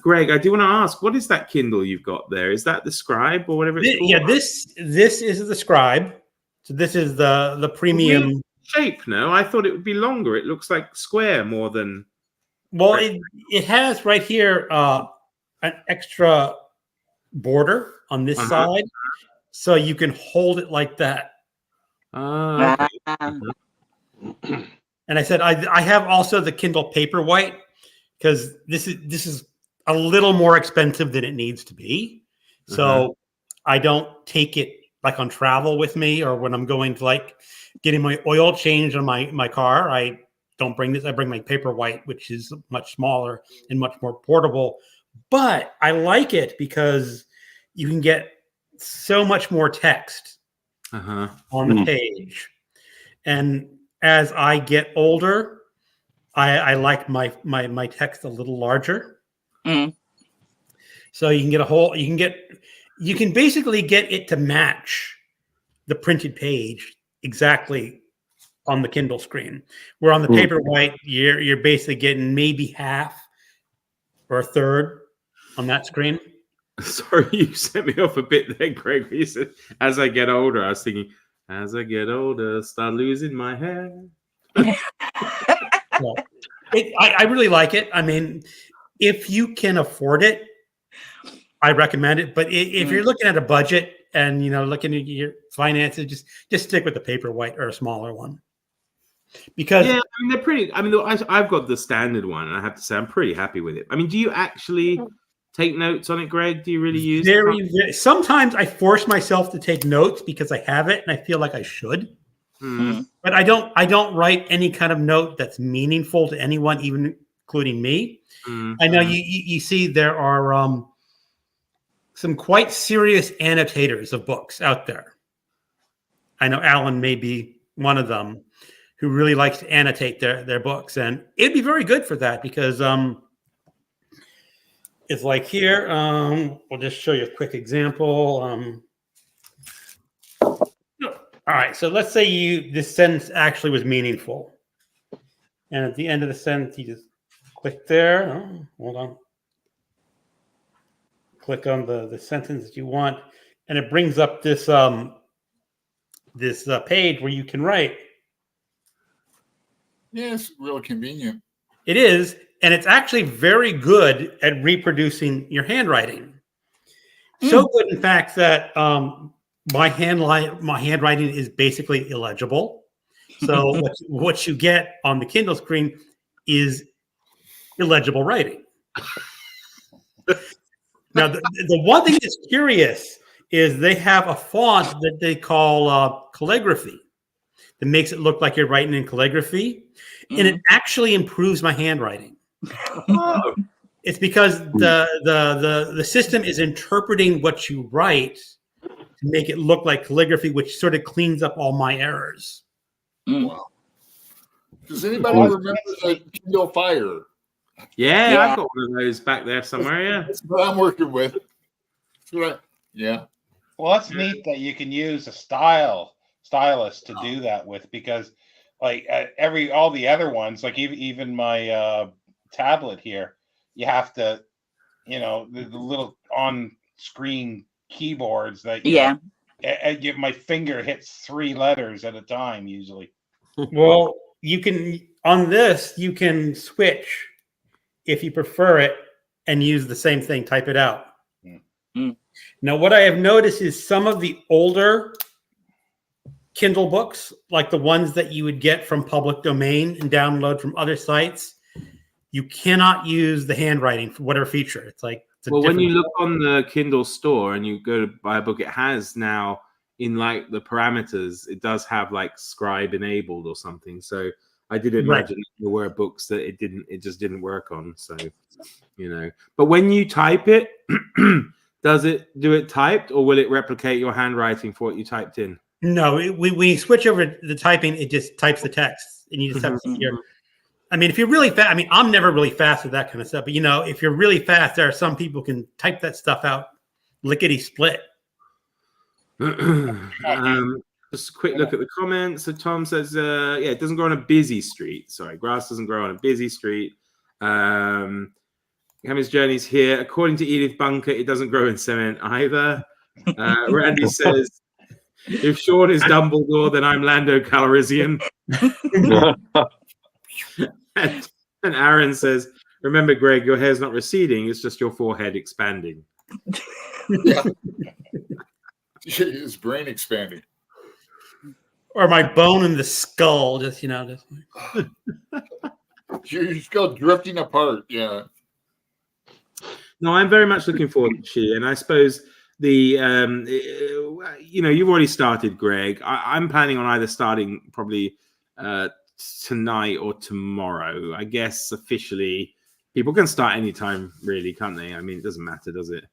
Greg, I do want to ask, what is that Kindle you've got there? Is that the Scribe or whatever it's called? Yeah, this is the Scribe. So this is the premium shape. No, I thought it would be longer. It looks like square more than. Well, it has right here an extra border on this side, so you can hold it like that. Okay. And I said I have also the Kindle Paperwhite, because this is a little more expensive than it needs to be. So I don't take it like on travel with me, or when I'm going to like getting my oil changed on my car. I don't bring this. I bring my Paperwhite, which is much smaller and much more portable. But I like it because you can get so much more text on the page. And as I get older, I like my text a little larger. So you can get you can basically get it to match the printed page exactly on the Kindle screen. Where on the Paperwhite, you're basically getting maybe half or a third on that screen. Sorry, you sent me off a bit there, Greg. You said, as I get older, I was thinking, as I get older, start losing my hair. Well, I really like it. I mean, if you can afford it, I recommend it. But if you're looking at a budget and looking at your finances, just stick with the Paperwhite or a smaller one. Because they're pretty. I mean, I've got the standard one, and I have to say I'm pretty happy with it. I mean, do you actually take notes on it, Greg? Do you really use it? Sometimes I force myself to take notes because I have it and I feel like I should. But I don't write any kind of note that's meaningful to anyone, even including me. I know you see there are some quite serious annotators of books out there. I know Alan may be one of them who really likes to annotate their books, and it'd be very good for that because it's like here. We'll just show you a quick example. All right. So let's say this sentence actually was meaningful. And at the end of the sentence, you just click there. Oh, hold on. Click on the sentence that you want. And it brings up this page where you can write. Yeah, it's real convenient. It is. And it's actually very good at reproducing your handwriting. So good, in fact, that my handwriting is basically illegible. So what you get on the Kindle screen is illegible writing. Now, the one thing that's curious is they have a font that they call calligraphy that makes it look like you're writing in calligraphy, and it actually improves my handwriting. Oh, It's because the system is interpreting what you write to make it look like calligraphy, which sort of cleans up all my errors. Wow. Does anybody remember the Kindle Fire? yeah, I've got one of those back there somewhere. Yeah. That's what I'm working with. Yeah. Well, that's neat that you can use a stylus to do that with, because like all the other ones, like even my tablet here, you have to, the little on-screen keyboards that my finger hits 3 letters at a time usually. Well, you can switch if you prefer it and use the same thing, type it out. Now, what I have noticed is some of the older Kindle books, like the ones that you would get from public domain and download from other sites, you cannot use the handwriting for whatever feature. It's like, when you look on the Kindle store and you go to buy a book, it has now in like the parameters, it does have like scribe enabled or something. So I did imagine there were books that it just didn't work on. So, but when you type it, does it do it typed, or will it replicate your handwriting for what you typed in? No, when you switch over to the typing, it just types the text, and you just have to see your. I mean, if you're really fast, I'm never really fast with that kind of stuff. But if you're really fast, there are some people can type that stuff out lickety split. Just a quick look at the comments. So Tom says, it doesn't grow on a busy street. Sorry, grass doesn't grow on a busy street. Cammy's Journey's here. According to Edith Bunker, it doesn't grow in cement either. Randy says, if Sean is Dumbledore, then I'm Lando Calrissian. and Aaron says, remember, Greg, your hair's not receding. It's just your forehead expanding. Yeah. His brain expanding. Or my bone in the skull, just. Your skull drifting apart, yeah. No, I'm very much looking forward to Chi, and I suppose you've already started, Greg. I'm planning on either starting probably tonight or tomorrow. I guess officially, people can start anytime, really, can't they? I mean, it doesn't matter, does it?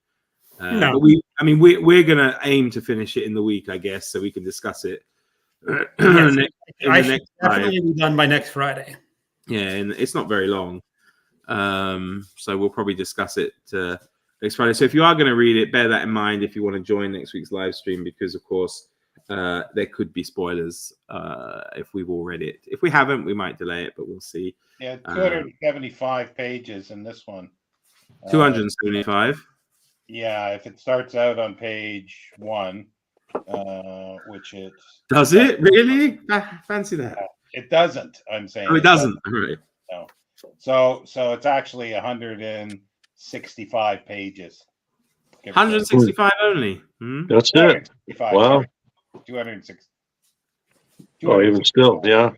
No. But we're gonna aim to finish it in the week, I guess, so we can discuss it. I should definitely be done by next Friday. Yeah, and it's not very long. So we'll probably discuss it next Friday. So if you are going to read it, bear that in mind if you want to join next week's live stream, because of course there could be spoilers if we've all read it. If we haven't, we might delay it, but we'll see. Yeah, 275 pages in this one. 275. Yeah, if it starts out on page 1, which it does it really? I fancy that. It doesn't. I'm saying. Oh, it doesn't. Right. No. So it's actually 165 pages. 165 only. That's it. Wow. 260. Oh, even still, yeah.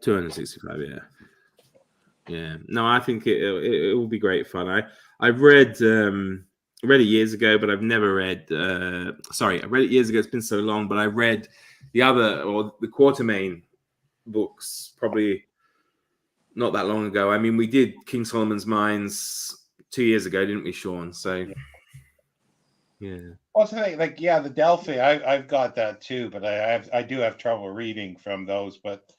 265. Yeah. Yeah. No, I think it will be great fun. I've read it years ago, but I've never read. I read it years ago. It's been so long, but I read the Quatermain books probably not that long ago. I mean, we did King Solomon's Mines 2 years ago, didn't we, Sean? So, yeah. Well, the Delphi, I've got that too, but I do have trouble reading from those. But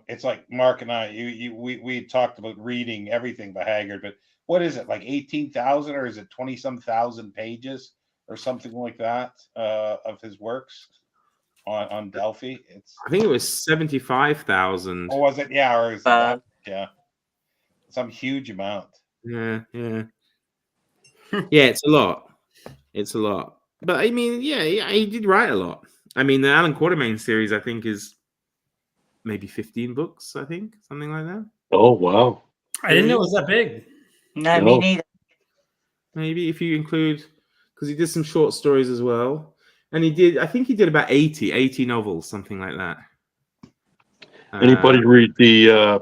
it's like Mark and I, we talked about reading everything by Haggard, but what is it, like 18,000 or is it 20-some thousand pages or something like that of his works? on Delphi. I think it was 75,000. Or was it? Yeah, or is it that? Yeah, some huge amount. Yeah. Yeah, it's a lot. It's a lot. But I mean, yeah, he did write a lot. I mean, the Alan Quatermain series, I think, is maybe 15 books, I think, something like that. Oh, wow. I didn't know it was that big. No, No. me neither. Maybe if you include, because he did some short stories as well. And I think he did about 80 novels, something like that. Anybody read the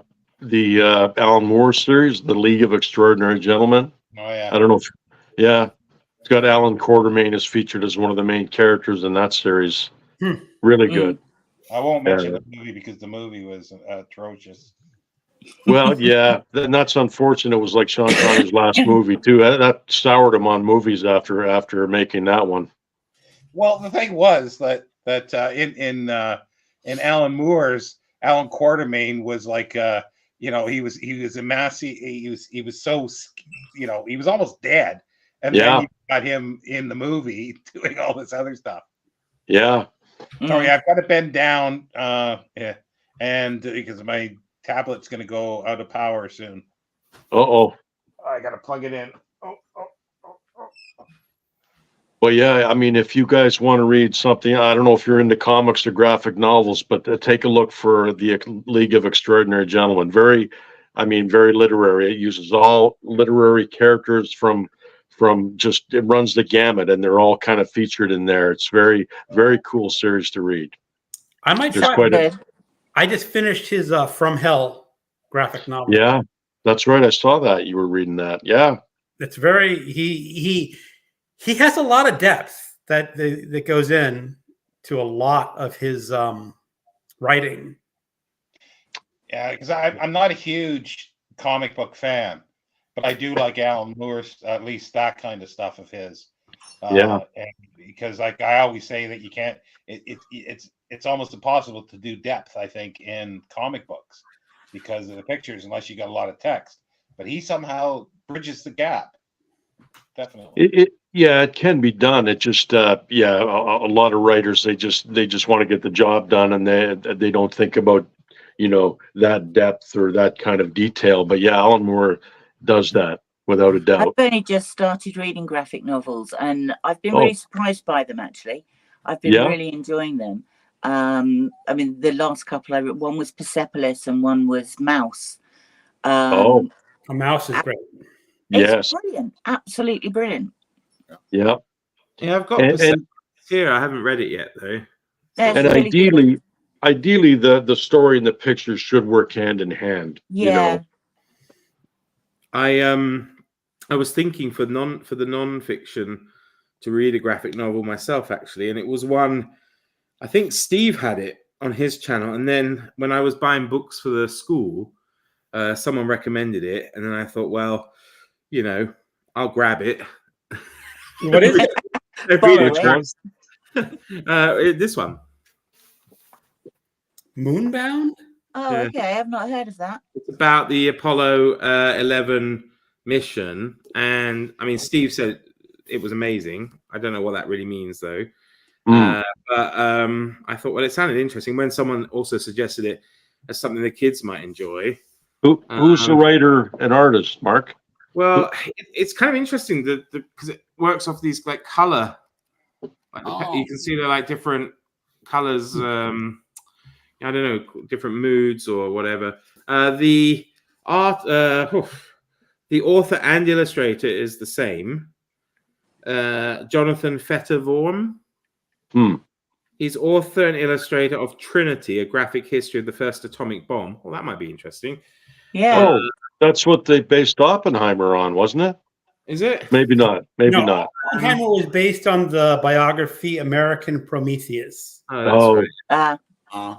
Alan Moore series, The League of Extraordinary Gentlemen? Oh yeah. I don't know if, yeah. It's got Alan Quatermain is featured as one of the main characters in that series. Really good. I won't mention the movie because the movie was atrocious. Well, yeah, and that's unfortunate. It was like Sean Connery's last movie too. That soured him on movies after making that one. Well, the thing was that in Alan Moore's, Alan Quatermain was like he was a massive, he was so, he was almost dead, and then you got him in the movie doing all this other stuff. Yeah. Sorry, I've got to bend down, and because my tablet's going to go out of power soon. Uh-oh. I got to plug it in. Well, yeah, I mean, if you guys want to read something, I don't know if you're into comics or graphic novels, but take a look for the League of Extraordinary Gentlemen. Very literary. It uses all literary characters from just, it runs the gamut, and they're all kind of featured in there. It's very, very cool series to read. I might There's try quite it. I just finished his From Hell graphic novel. Yeah, that's right. I saw that. You were reading that. Yeah. It's very, he has a lot of depth that goes in to a lot of his writing. Yeah, because I'm not a huge comic book fan, but I do like Alan Moore's, at least that kind of stuff of his. And because like I always say that you can't, it's almost impossible to do depth, I think, in comic books because of the pictures, unless you got a lot of text. But he somehow bridges the gap. Definitely. It can be done. It just a lot of writers they just want to get the job done, and they don't think about that depth or that kind of detail. But yeah, Alan Moore does that without a doubt. I've only just started reading graphic novels, and I've been really surprised by them. Actually, I've been really enjoying them. I mean, the last couple I read, one was Persepolis and one was Mouse. A Mouse is great. It's brilliant, absolutely brilliant. Yeah. Yeah, I've got Persepolis here. I haven't read it yet though. Yeah, and really ideally, the story and the pictures should work hand in hand. Yeah. I was thinking for the non-fiction to read a graphic novel myself actually, and it was one. I think Steve had it on his channel, and then when I was buying books for the school, someone recommended it, and then I thought, well, I'll grab it. What is it? This one. Moonbound? Oh, okay. I've not heard of that. It's about the Apollo 11 mission, and I mean, Steve said it was amazing. I don't know what that really means, though. But I thought, well, it sounded interesting. When someone also suggested it as something the kids might enjoy. Who's the writer and artist, Mark? Well, it's kind of interesting because it works off these like color. You can see they're like different colors. I don't know, different moods or whatever. The art, the author and illustrator is the same. Jonathan Fettervorm. He's author and illustrator of Trinity, a graphic history of the first atomic bomb. Well, that might be interesting. Yeah. That's what they based Oppenheimer on, wasn't it? Is it? Maybe not. Maybe not. Oppenheimer was based on the biography American Prometheus. Oh, that's right.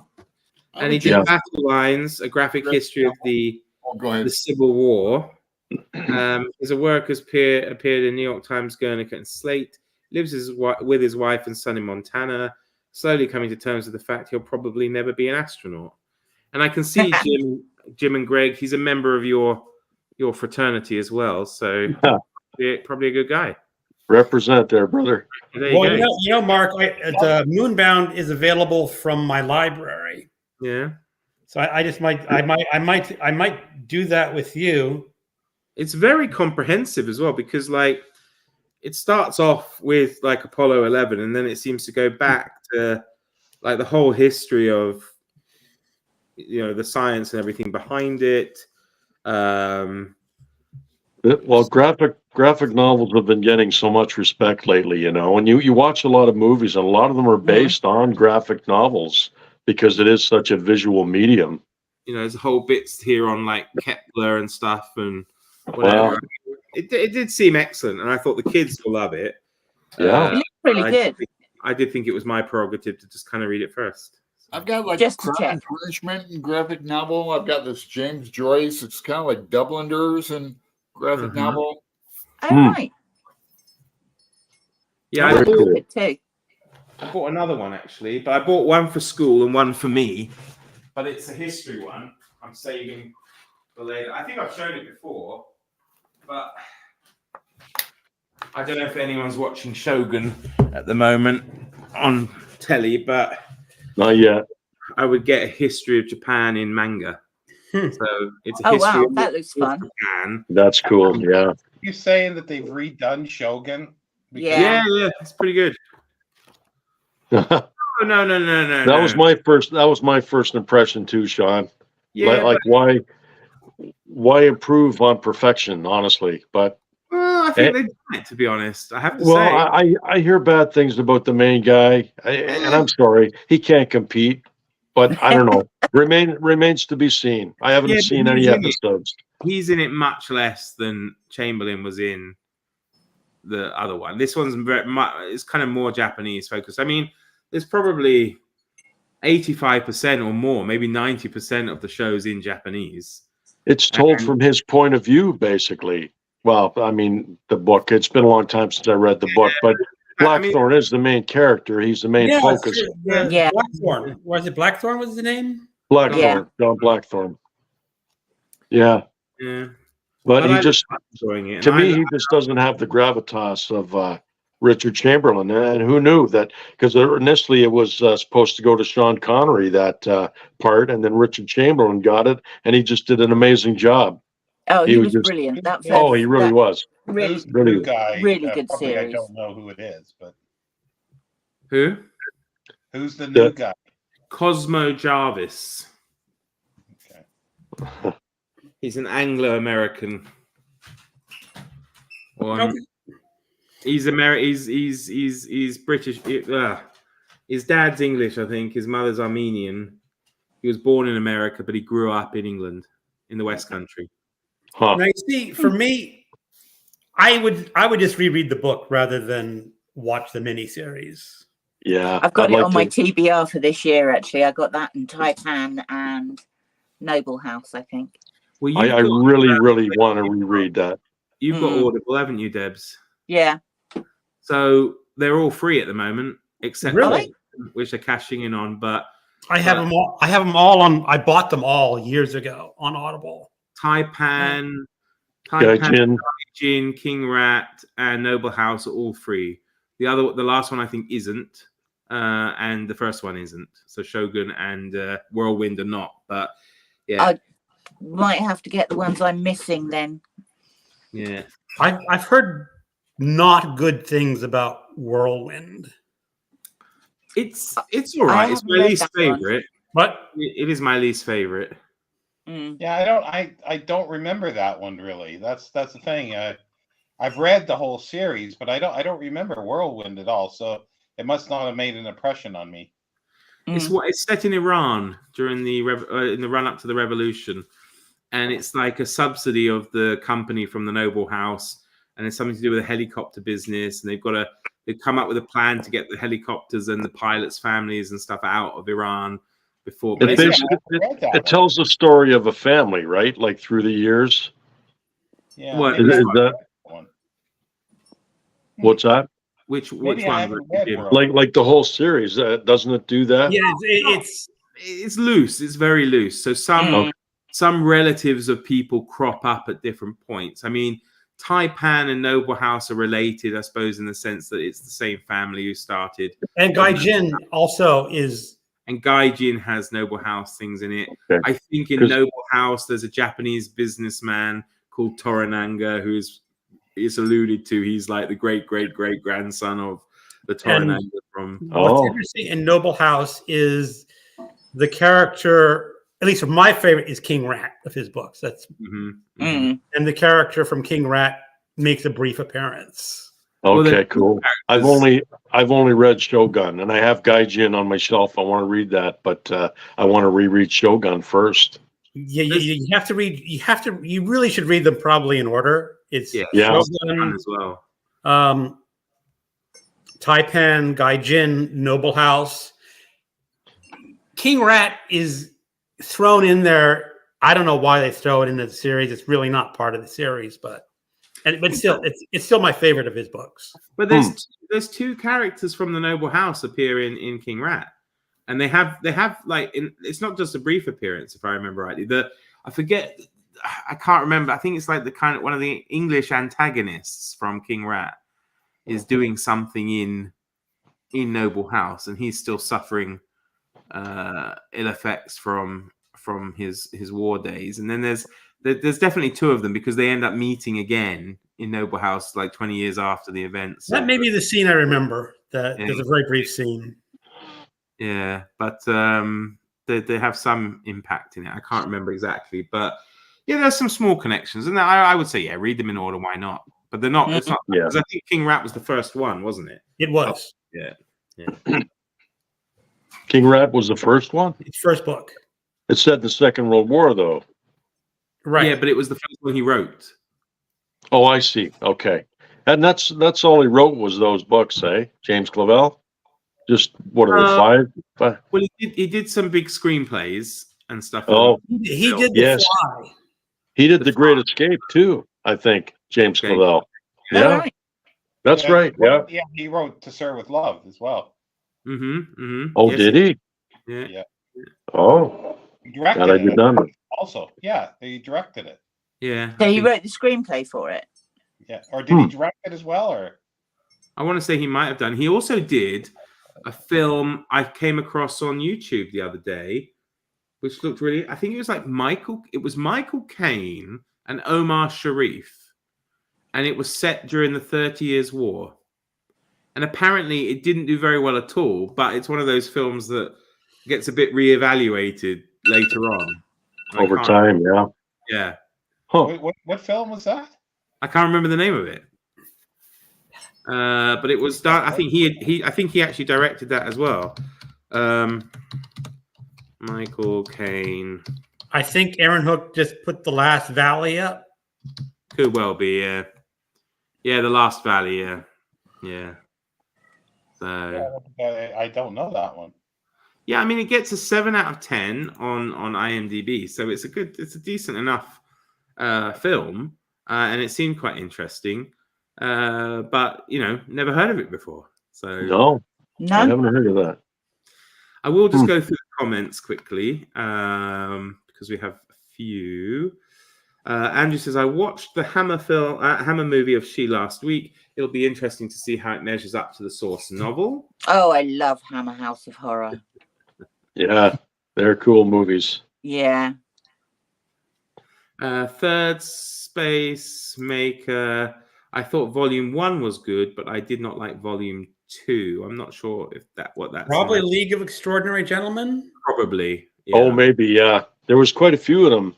And he did Battle Lines, a graphic history of the Civil War. His work has appeared in New York Times, Guernica, and Slate. Lives with his wife and son in Montana, slowly coming to terms with the fact he'll probably never be an astronaut. And I can see Jim and Greg. He's a member of your fraternity as well, so probably a good guy. Represent there, brother. There Well, you go. Mark, the Moonbound is available from my library, Yeah. so I might do that with you. It's very comprehensive as well because like it starts off with like Apollo 11 and then it seems to go back to like the whole history of the science and everything behind it. Well, graphic novels have been getting so much respect lately, and you watch a lot of movies, and a lot of them are based on graphic novels because it is such a visual medium. There's whole bits here on like Kepler and stuff and whatever. Wow. It did seem excellent, and I thought the kids will love it. Yeah. It looks really good. I did think it was my prerogative to just kind of read it first. I've got like Just to Crime check. and Punishment and graphic novel. I've got this James Joyce. It's kind of like Dubliners and graphic novel. Oh, right. Yeah, I Very like cool. it too. I bought another one actually, but I bought one for school and one for me. But it's a history one. I'm saving for later. I think I've shown it before, but I don't know if anyone's watching Shogun at the moment on telly, but Not yet. I would get a history of Japan in manga. So it's a Oh history wow, of that looks fun. Japan. That's cool. Yeah. You saying that they've redone Shogun? Yeah. Yeah, it's pretty good. That Oh, no. was my first impression too, Sean. Yeah, Like why improve on perfection, honestly? But well, I think they've done it, to be honest. I have to well, say. I hear bad things about the main guy, and I'm sorry, he can't compete. But I don't know. Remains to be seen. I haven't Yeah, but seen he's any in it. episodes. He's in it much less than Chamberlain was in the other one. This one's it's kind of more Japanese focused. I mean, there's probably 85% or more, maybe 90% of the show's in Japanese. It's told from his point of view, basically. Well, I mean, the book. It's been a long time since I read the book, but Blackthorn is the main character. He's the main focus. Yeah. Blackthorn. Was it Blackthorn? Was the name? Blackthorn, John Blackthorn. Yeah, Yeah. but he I'm just, enjoying it. to And me, he just doesn't have the gravitas of Richard Chamberlain. And who knew that? Because initially it was supposed to go to Sean Connery, that part, and then Richard Chamberlain got it, and he just did an amazing job. Oh, he was just brilliant. That first, Oh, he really was. really, Who's the new Really. guy? really good probably I series. don't know who it is, but who? who's the new guy? Cosmo Jarvis. Okay. He's an Anglo-American. Okay. He's He's British. His dad's English, I think. His mother's Armenian. He was born in America, but he grew up in England, in the West Country. Huh. Now, you see, for me, I would just reread the book rather than watch the miniseries. Yeah. I've got I'd it like on my to- TBR for this year. Actually, I got that in Taipan and Noble House. I think. Well, I really want to reread that. You've got Audible, haven't you, Debs? Yeah. So they're all free at the moment, except Really? which they're cashing in on. But I have them all. I have them all on. I bought them all years ago on Audible. Taipan, Gaijin. Jin, King Rat, and Noble House are all free. The last one I think isn't, and the first one isn't. So Shogun and Whirlwind are not. But yeah, Might have to get the ones I'm missing then. yeah. I've heard not good things about Whirlwind. It's all right. It's haven't my read least that one. favorite. But It is my least favorite. Yeah, I don't remember that one really. That's the thing. I've read the whole series, but I don't remember Whirlwind at all. So it must not have made an impression on me. It's set in Iran during the in the run up to the revolution, and it's like a subsidy of the company from the Noble House, and it's something to do with the helicopter business, and they've come up with a plan to get the helicopters and the pilots' families and stuff out of Iran before. But It tells the story of a family, right? Like through the years. Yeah. What maybe is I that? haven't read that one. What's that? which Maybe I one? haven't read Whirlwind. Like the whole series, doesn't it do that? yeah, it's loose. It's very loose. So some relatives of people crop up at different points. I mean, Taipan and Noble House are related, I suppose, in the sense that it's the same family who started. And Gaijin also is. And Gaijin has Noble House things in it. Okay. I think in Noble House there's a Japanese businessman called Torananga who's alluded to. He's like the great grandson of the Torananga from. What's interesting in Noble House is the character, at least my favorite, is King Rat of his books. That's and the character from King Rat makes a brief appearance. Okay, cool. I've only read Shogun, and I have Gaijin on my shelf. I want to read that, but I want to reread Shogun first. Yeah, you have to read. You really should read them probably in order. It's Shogun as well. Taipan, Gaijin, Noble House. King Rat is thrown in there. I don't know why they throw it into the series. It's really not part of the series, but still, it's still my favorite of his books. But there's two characters from the Noble House appear in King Rat, and they have like it's not just a brief appearance, if I remember rightly. I can't remember. I think it's like the kind of one of the English antagonists from King Rat is doing something in Noble House, and he's still suffering ill effects from his war days. And then there's definitely two of them because they end up meeting again in Noble House like 20 years after the events. That may be the scene I remember. There's a very brief scene. Yeah, but they have some impact in it. I can't remember exactly, but yeah, there's some small connections, and I would say read them in order. Why not? But they're not. It's not because I think King Rat was the first one, wasn't it? It was. Yeah. King Rat was the first one. It's first book. It's set in the Second World War, though. Right. Yeah, but it was the first one he wrote. Oh, I see. Okay, and that's all he wrote was those books, eh? James Clavell. Just what are they, five? Well, he did some big screenplays and stuff. Oh, he did The Fly. He did The Great Escape too. I think James Clavell. Yeah, right. That's right. Yeah. Yeah, he wrote To Serve with Love as well. Oh, yes, did he? Yeah. Oh, he directed that I did not know. Also, yeah, he directed it. Yeah. So he wrote the screenplay for it. Yeah, or did he direct it as well? Or I want to say he might have done. He also did a film I came across on YouTube the other day, which looked really. I think it was like Michael. It was Michael Caine and Omar Sharif, and it was set during the 30 Years' War. And apparently, it didn't do very well at all. But it's one of those films that gets a bit reevaluated later on. Over time, yeah. Yeah. Huh. What film was that? I can't remember the name of it. But it was done. I think he actually directed that as well. Michael Caine. I think Aaron Hook just put The Last Valley up. Could well be, yeah. Yeah, The Last Valley, yeah. Yeah. So I don't know that one. yeah, I mean it gets a 7 out of 10 on IMDb, so it's a decent enough film, and it seemed quite interesting. But never heard of it before. So no, I haven't heard of that. I will just go through the comments quickly because we have a few. Andrew says, I watched the Hammer movie of She last week. It'll be interesting to see how it measures up to the source novel. Oh, I love Hammer House of Horror. Yeah, they're cool movies. Yeah. Third Space Maker. I thought Volume 1 was good, but I did not like Volume 2. I'm not sure if that's Probably League of Extraordinary Gentlemen. Probably. Yeah. Oh, maybe. Yeah, there was quite a few of them.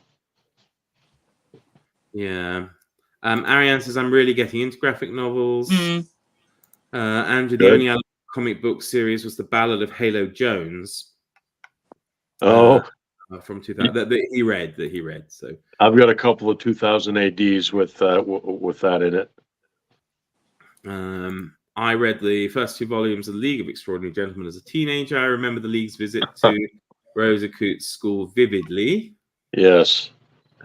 Yeah. Ariane says, I'm really getting into graphic novels. Andrew, the only other comic book series was The Ballad of Halo Jones. From 2000 that he read. So I've got a couple of 2000 ADs with that in it. I read the first 2 volumes of League of Extraordinary Gentlemen as a teenager. I remember the League's visit to Rosa Coote's school vividly. Yes.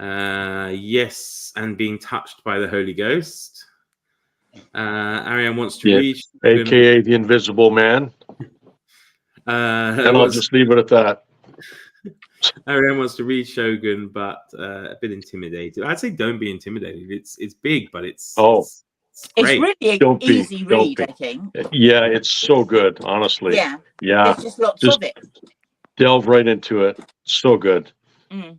Yes, and being touched by the Holy Ghost. Ariane wants to read, aka the Invisible Man. And I'll just leave it at that. Everyone wants to read Shogun, but a bit intimidated. I'd say don't be intimidated. It's big, but it's great. really Don't be, easy don't read, be. I think. Yeah, it's so good, honestly. Yeah, Yeah, there's just lots just of it. delve right into it. So good. Mm.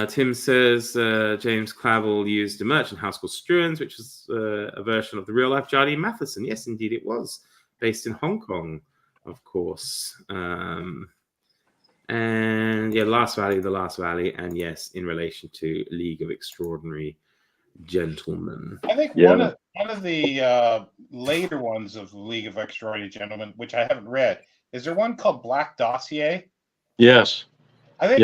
Tim says James Clavell used a merchant house called Struan's, which is a version of the real-life Jardine Matheson. Yes, indeed it was. Based in Hong Kong, of course. And yeah, The Last Valley. And yes, in relation to League of Extraordinary Gentlemen. I think one of the later ones of League of Extraordinary Gentlemen, which I haven't read, is there one called Black Dossier? Yes. I think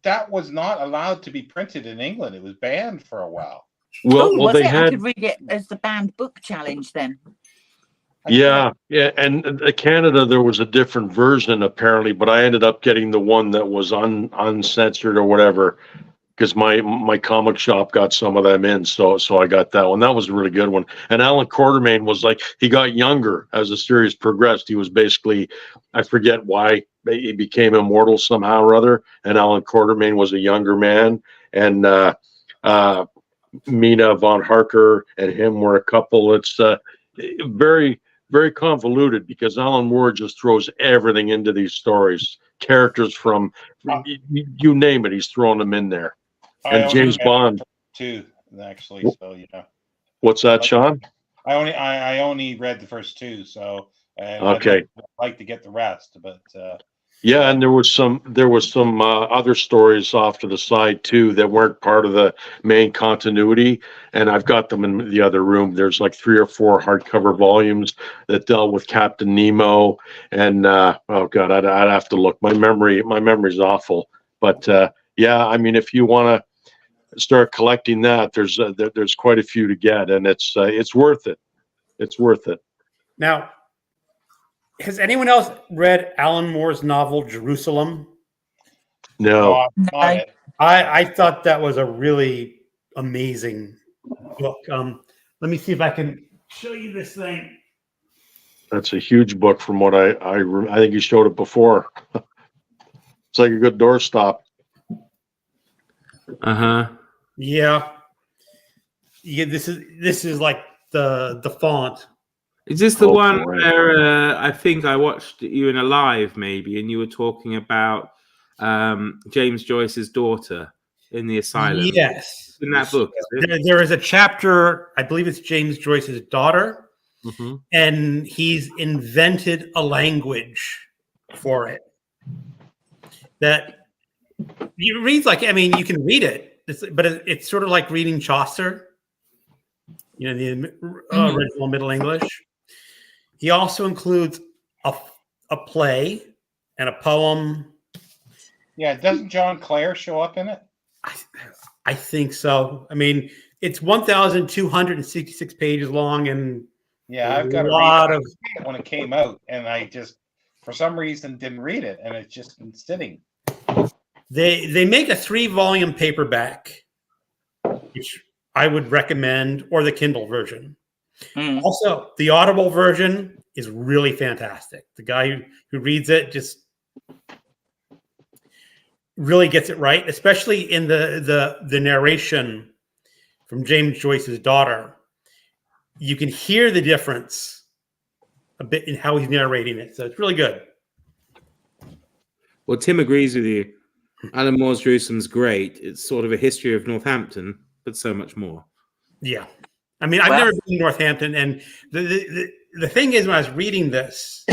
that was not allowed to be printed in England. It was banned for a while. Well, they had. I could read it as the banned book challenge then. Yeah, and Canada there was a different version apparently, but I ended up getting the one that was uncensored or whatever, because my comic shop got some of them in, so I got that one. That was a really good one. And Alan Quartermain was like, he got younger as the series progressed. He was basically, I forget why he became immortal somehow or other. And Alan Quartermain was a younger man, and Mina von Harker and him were a couple. It's very, very convoluted because Alan Moore just throws everything into these stories. Characters from you name it, he's throwing them in there. And James Bond too, actually. So what's that, Sean? I only read the first two, so okay. I'd like to get the rest, but yeah, and there was some other stories off to the side too that weren't part of the main continuity, and I've got them in the other room. There's like 3 or 4 hardcover volumes that dealt with Captain Nemo, and oh god, I'd have to look. My memory's awful, but yeah, I mean, if you want to start collecting that, there's quite a few to get, and it's worth it. It's worth it. Now, has anyone else read Alan Moore's novel Jerusalem? No. I thought that was a really amazing book. Let me see if I can show you this thing. That's a huge book from what I think you showed it before. It's like a good doorstop. Yeah. This is like the font. Is this the one where I think I watched you in a live maybe, and you were talking about James Joyce's daughter in the asylum? Yes. In that book. There is a chapter, I believe it's James Joyce's daughter, and he's invented a language for it that you read like, I mean, you can read it, but it's sort of like reading Chaucer, the original Middle English. He also includes a play and a poem. Yeah, doesn't John Clare show up in it? I think so. I mean, it's 1,266 pages long, and I've got a lot of it when it came out, and I just, for some reason, didn't read it, and it's just been sitting. They make a 3-volume paperback, which I would recommend, or the Kindle version. Also, the Audible version is really fantastic. The guy who reads it just really gets it right, especially in the narration from James Joyce's daughter. You can hear the difference a bit in how he's narrating it. So it's really good. Well, Tim agrees with you. Alan Moore's Jerusalem's great. It's sort of a history of Northampton, but so much more. Yeah. I mean, I've never been to Northampton, and the thing is, when I was reading this,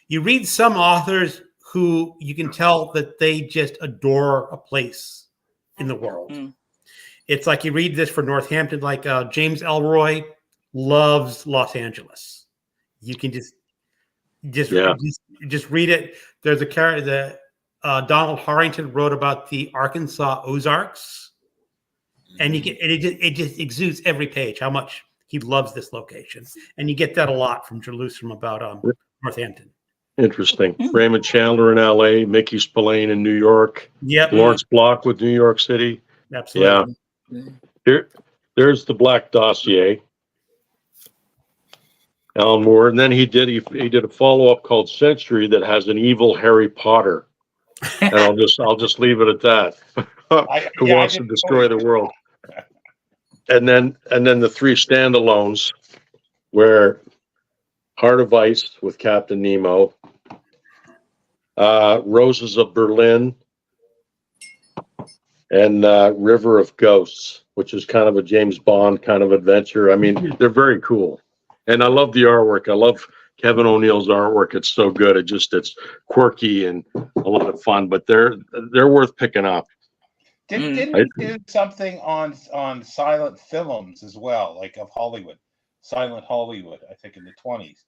you read some authors who you can tell that they just adore a place in the world. It's like you read this for Northampton, like James Elroy loves Los Angeles. You can just read it. There's a character that Donald Harrington wrote about the Arkansas Ozarks. And it just exudes every page how much he loves this location, and you get that a lot from Jerusalem about Northampton. Interesting. Raymond Chandler in L.A., Mickey Spillane in New York. Yep. Lawrence Block with New York City. Absolutely. Yeah. There's the Black Dossier. Alan Moore, and then he did a follow-up called Century that has an evil Harry Potter and I'll just leave it at that. Who wants to destroy the world? And then the 3 standalones, where Heart of Ice with Captain Nemo, Roses of Berlin, and River of Ghosts, which is kind of a James Bond kind of adventure. I mean, they're very cool, and I love the artwork. I love Kevin O'Neill's artwork. It's so good. It's quirky and a lot of fun, but they're worth picking up. Didn't he do something on silent films as well, like of Hollywood, silent Hollywood? I think in the 20s.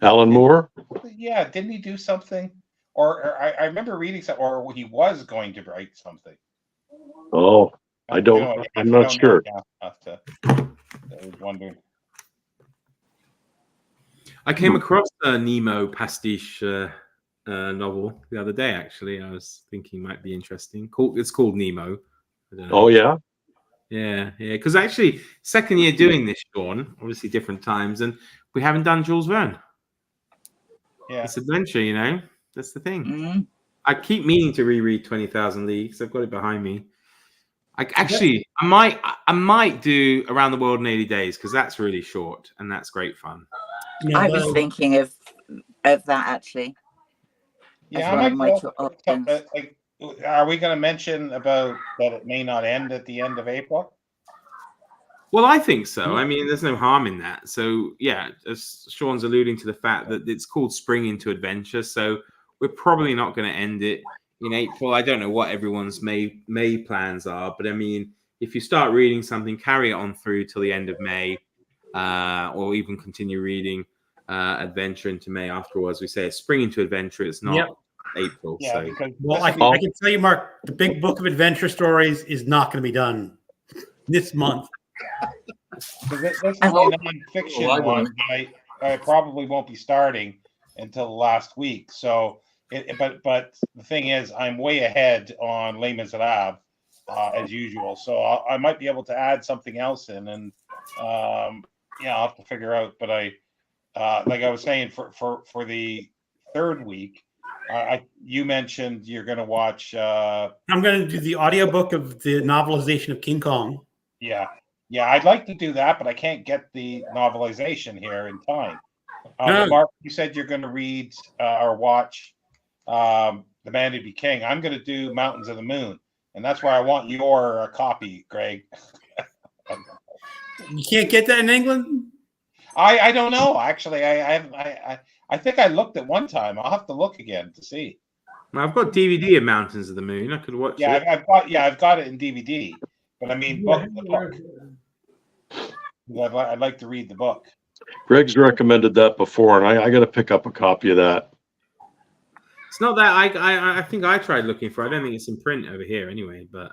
Alan Moore? Yeah, didn't he do something? Or I remember reading something, or he was going to write something. Oh, I don't. I'm not sure. I was wondering. I came across a Nemo pastiche novel the other day. Actually, I was thinking might be interesting. It's called Nemo. I don't know. Oh yeah, yeah. Because actually, second year doing this, Sean. Obviously, different times, and we haven't done Jules Verne. Yeah, it's adventure. You know, that's the thing. Mm. I keep meaning to reread 20,000 Leagues. I've got it behind me. I might do Around the World in 80 Days because that's really short and that's great fun. I was thinking of that actually. Yeah, I might are we going to mention about that it may not end at the end of April? Well, I think so. I mean, there's no harm in that. So, yeah, as Sean's alluding to the fact that it's called Spring into Adventure. So we're probably not going to end it in April. I don't know what everyone's May plans are, but I mean, if you start reading something, carry it on through till the end of May, or even continue reading Adventure into May afterwards. We say it's Spring into Adventure. It's not April. Yeah, so. because I can tell you, Mark, the big book of adventure stories is not going to be done this month. This is a non-fiction one. I probably won't be starting until the last week. So, but the thing is, I'm way ahead on Les Miserables as usual. So I might be able to add something else in, and I'll have to figure out. But like I was saying, for the third week, you mentioned you're going to watch. I'm going to do the audiobook of the novelization of King Kong. Yeah, I'd like to do that, but I can't get the novelization here in time. Mark, you said you're going to read or watch The Man Who Be King. I'm going to do Mountains of the Moon, and that's why I want your copy, Greg. You can't get that in England? I don't know. Actually, I think I looked at one time. I'll have to look again to see. I've got DVD of Mountains of the Moon. I could watch it. I've got it in DVD. But I mean, the book. I'd like to read the book. Greg's recommended that before, and I got to pick up a copy of that. It's not that I think I tried looking for. I don't think it's in print over here anyway. But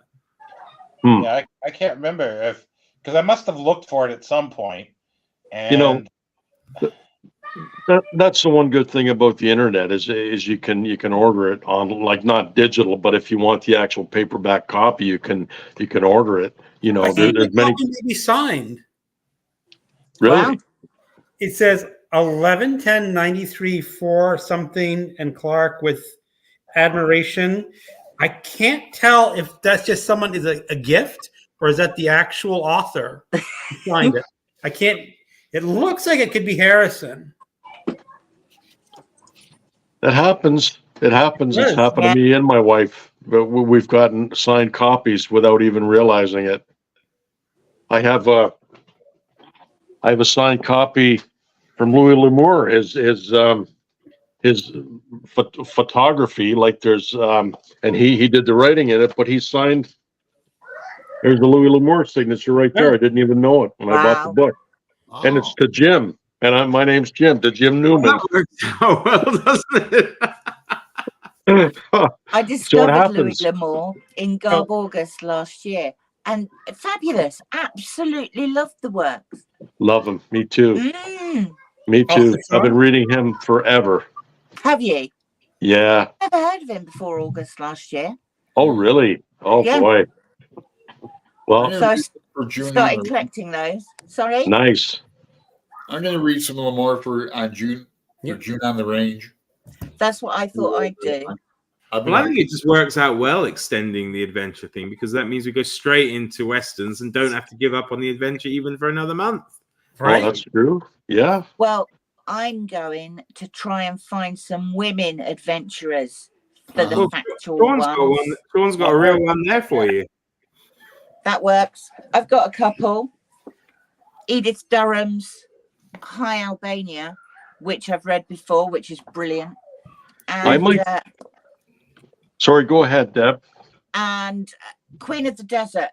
yeah, I can't remember because I must have looked for it at some point. And that's the one good thing about the internet is you can order it on, like, not digital, but if you want the actual paperback copy, you can order it. You know, there's many. Maybe signed. Really? Wow. It says 11/10/93 for something and Clark with admiration. I can't tell if that's just someone is a gift or is that the actual author who signed it. I can't. It looks like it could be Harrison. It happens. It happens. It's happened to me and my wife. But we've gotten signed copies without even realizing it. I have a signed copy from Louis L'Amour. His photography, like there's and he did the writing in it, but he signed. There's the Louis L'Amour signature right there. I didn't even know it when I bought the book. Oh. And it's to Jim, and my name's Jim, to Jim Newman. That works out well, doesn't it? I discovered Louis L'Amour in Garb August last year, and fabulous. Absolutely loved the works. Love him. Me too. Me too. I've been reading him forever. Have you? Yeah. Never heard of him before August last year. Oh, really? Oh, yeah. Boy. Well, so I started collecting those. Sorry. Nice. I'm going to read some L'Amour for June. For June on the Range. That's what I thought I'd do. Well, I think it just works out well extending the adventure thing, because that means we go straight into westerns and don't have to give up on the adventure even for another month. Right? Oh, that's true. Yeah. Well, I'm going to try and find some women adventurers for the factual ones. Sean's got a real one there for you. That works. I've got a couple. Edith Durham's High Albania, which I've read before, which is brilliant. And, I might. Sorry, go ahead, Deb. And Queen of the Desert.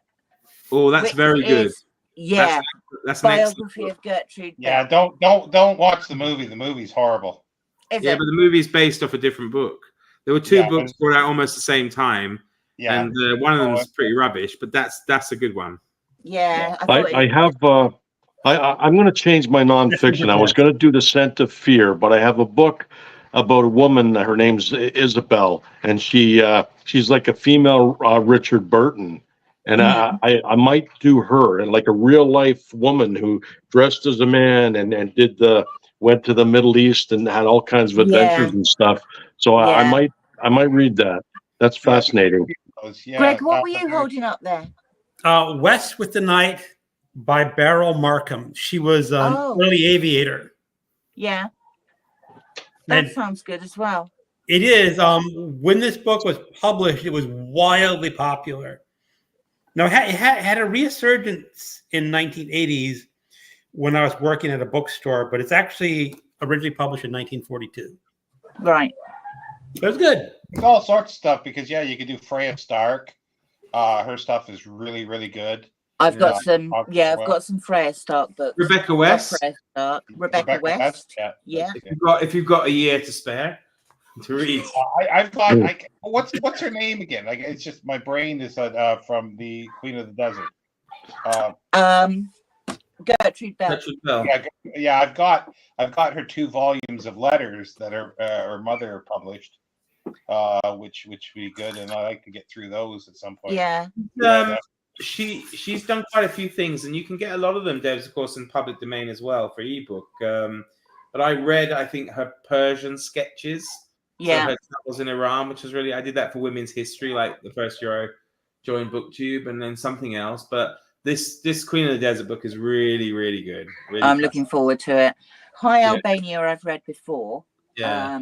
Oh, that's very good. Yeah, that's biography of Gertrude. Yeah, don't watch the movie. The movie's horrible. But the movie's based off a different book. There were two books brought out almost the same time, and one of them is pretty rubbish, but that's a good one. Yeah, I have. I'm going to change my nonfiction. I was going to do The Scent of Fear, but I have a book about a woman. Her name's Isabel, and she's like a female Richard Burton. And I might do her, and like a real life woman who dressed as a man and went to the Middle East and had all kinds of adventures and stuff. So I might read that. That's fascinating. Greg, what were you holding up there? West with the Night by Beryl Markham. She was an early aviator. Yeah. That sounds good as well. It is. When this book was published, it was wildly popular. Now, it had a resurgence in 1980s when I was working at a bookstore, but it's actually originally published in 1942. Right. It was good. It's all sorts of stuff because, you could do Freya Stark. Her stuff is really, really good. I've got some Freya Stark books. Rebecca West. Rebecca West. Yeah. If you've got a year to spare to read. I've got what's her name again? Like, it's just my brain is from the Queen of the Desert. Gertrude Bell. Gertrude Bell. Yeah. I've got her 2 volumes of letters that her mother published, which would be good, and I like to get through those at some point. Yeah. She's done quite a few things, and you can get a lot of them, Debs, of course, in public domain as well for ebook. But I read, I think, her Persian sketches. Yeah. So her travels in Iran, which was really, I did that for women's history, like the first year I joined BookTube, and then something else. But this Queen of the Desert book is really, really good. Really I'm looking forward to it. High Albania, I've read before. Yeah.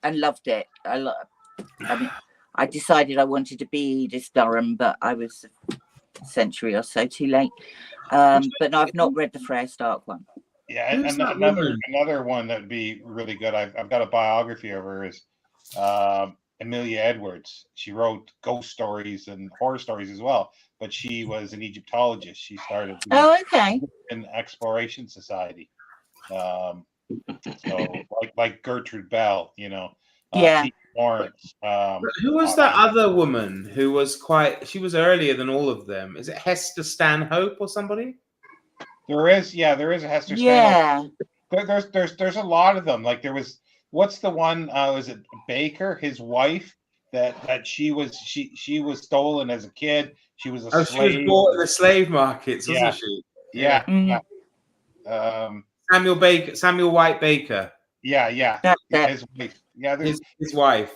And loved it. I mean, I decided I wanted to be Edith Durham, but I was a century or so too late. But no, I've not read the Freya Stark one. Yeah, and another one that would be really good. I've got a biography of her is Amelia Edwards. She wrote ghost stories and horror stories as well, but she was an Egyptologist. She started an exploration society. So like Gertrude Bell, Lawrence. Who was that other woman who was she was earlier than all of them? Is it Hester Stanhope or somebody? There is a Hester Stanhope. There's a lot of them. Like there was, what's the one? Was it Baker, his wife? That she was stolen as a kid. She was a slave. She was bought in the slave markets, wasn't she? Yeah. Samuel White Baker. Yeah. His wife. Yeah, his wife.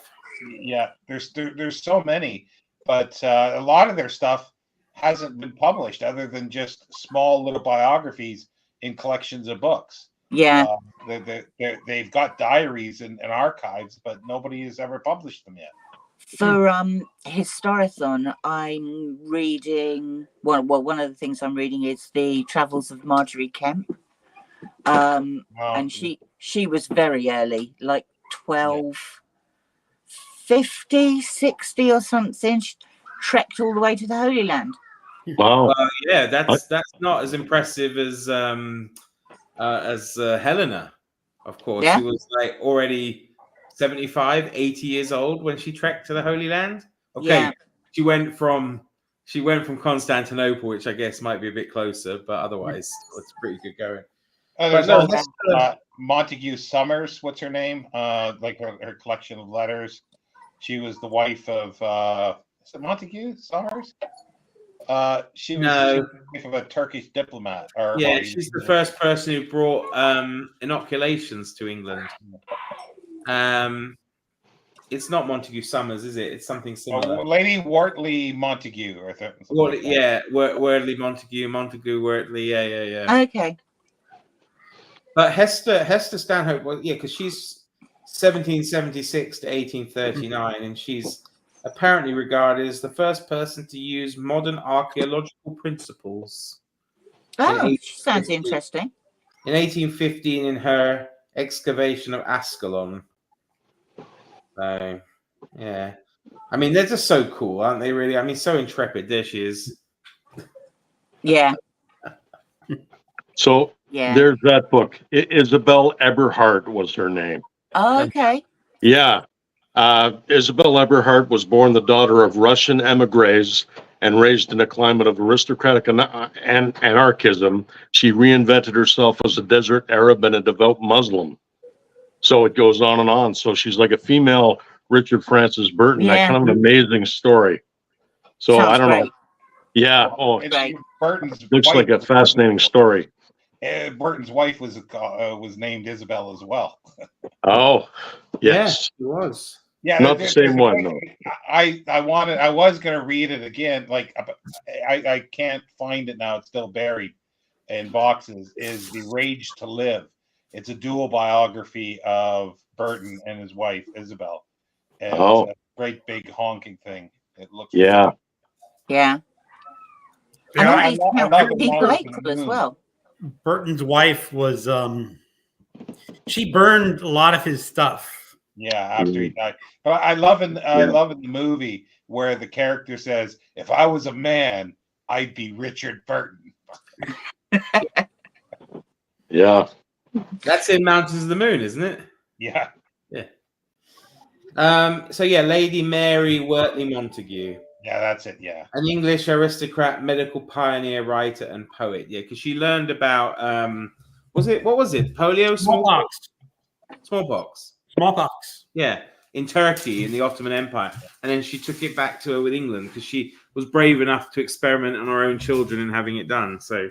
Yeah, there's so many, but a lot of their stuff hasn't been published other than just small little biographies in collections of books. Yeah. They've got diaries and archives, but nobody has ever published them yet. For Historathon, I'm reading one of the things I'm reading is the Travels of Marjorie Kemp. And she was very early, like 1250, 60 or something. She trekked all the way to the Holy Land. Wow. That's not as impressive as Helena, of course. Yeah. She was like already 75, 80 years old when she trekked to the Holy Land. Okay. Yeah. She went from Constantinople, which I guess might be a bit closer, but otherwise it's pretty good going. There's Montague Summers, what's her name? Like her collection of letters. She was the wife of is it Montague Summers? She was the wife of a Turkish diplomat. She's the first person who brought inoculations to England. It's not Montague Summers, is it? It's something similar. Lady Wortley Montague, or something. Well, like that. yeah, Wordley Montague, Wortley. Yeah. Okay. But Hester Stanhope, well, yeah, because she's 1776 to 1839, and she's apparently regarded as the first person to use modern archaeological principles. Oh, sounds interesting. In 1815, in her excavation of Ascalon. So, yeah. I mean, they're just so cool, aren't they, really? I mean, so intrepid. There she is. Yeah. So Yeah. there's that book. Isabel Eberhard was her name. Oh, okay. Yeah. Isabel Eberhard was born the daughter of Russian emigres and raised in a climate of aristocratic anarchism. She reinvented herself as a desert Arab and a devout Muslim. So it goes on and on. So she's like a female Richard Francis Burton. Yeah. That kind of an amazing story. So Sounds I don't great. know. Yeah. Oh, Right. Burton's looks wife like a was- fascinating story. Burton's wife was named Isabel as well. Oh, yes. Yeah, it was. Yeah, Not the same one, no. I was gonna read it again. Like I can't find it now. It's still buried in boxes. Is The Rage to Live? It's a dual biography of Burton and his wife Isabel. And Oh. it's a great big honking thing. It looks Yeah. Yeah. Yeah, And all I these love- I count love for the people Mars April and the as Moon. well. Burton's wife was she burned a lot of his stuff. Yeah, after he died. But I love in the movie where the character says, "If I was a man, I'd be Richard Burton." Yeah. That's in Mountains of the Moon, isn't it? Yeah. So yeah, Lady Mary Wortley Montague, Yeah, that's it. Yeah. an English aristocrat, medical pioneer, writer, and poet. Yeah, because she learned about what was it? Polio, smallpox. Yeah, in Turkey in the Ottoman Empire, and then she took it back to her with England because she was brave enough to experiment on her own children and having it done. So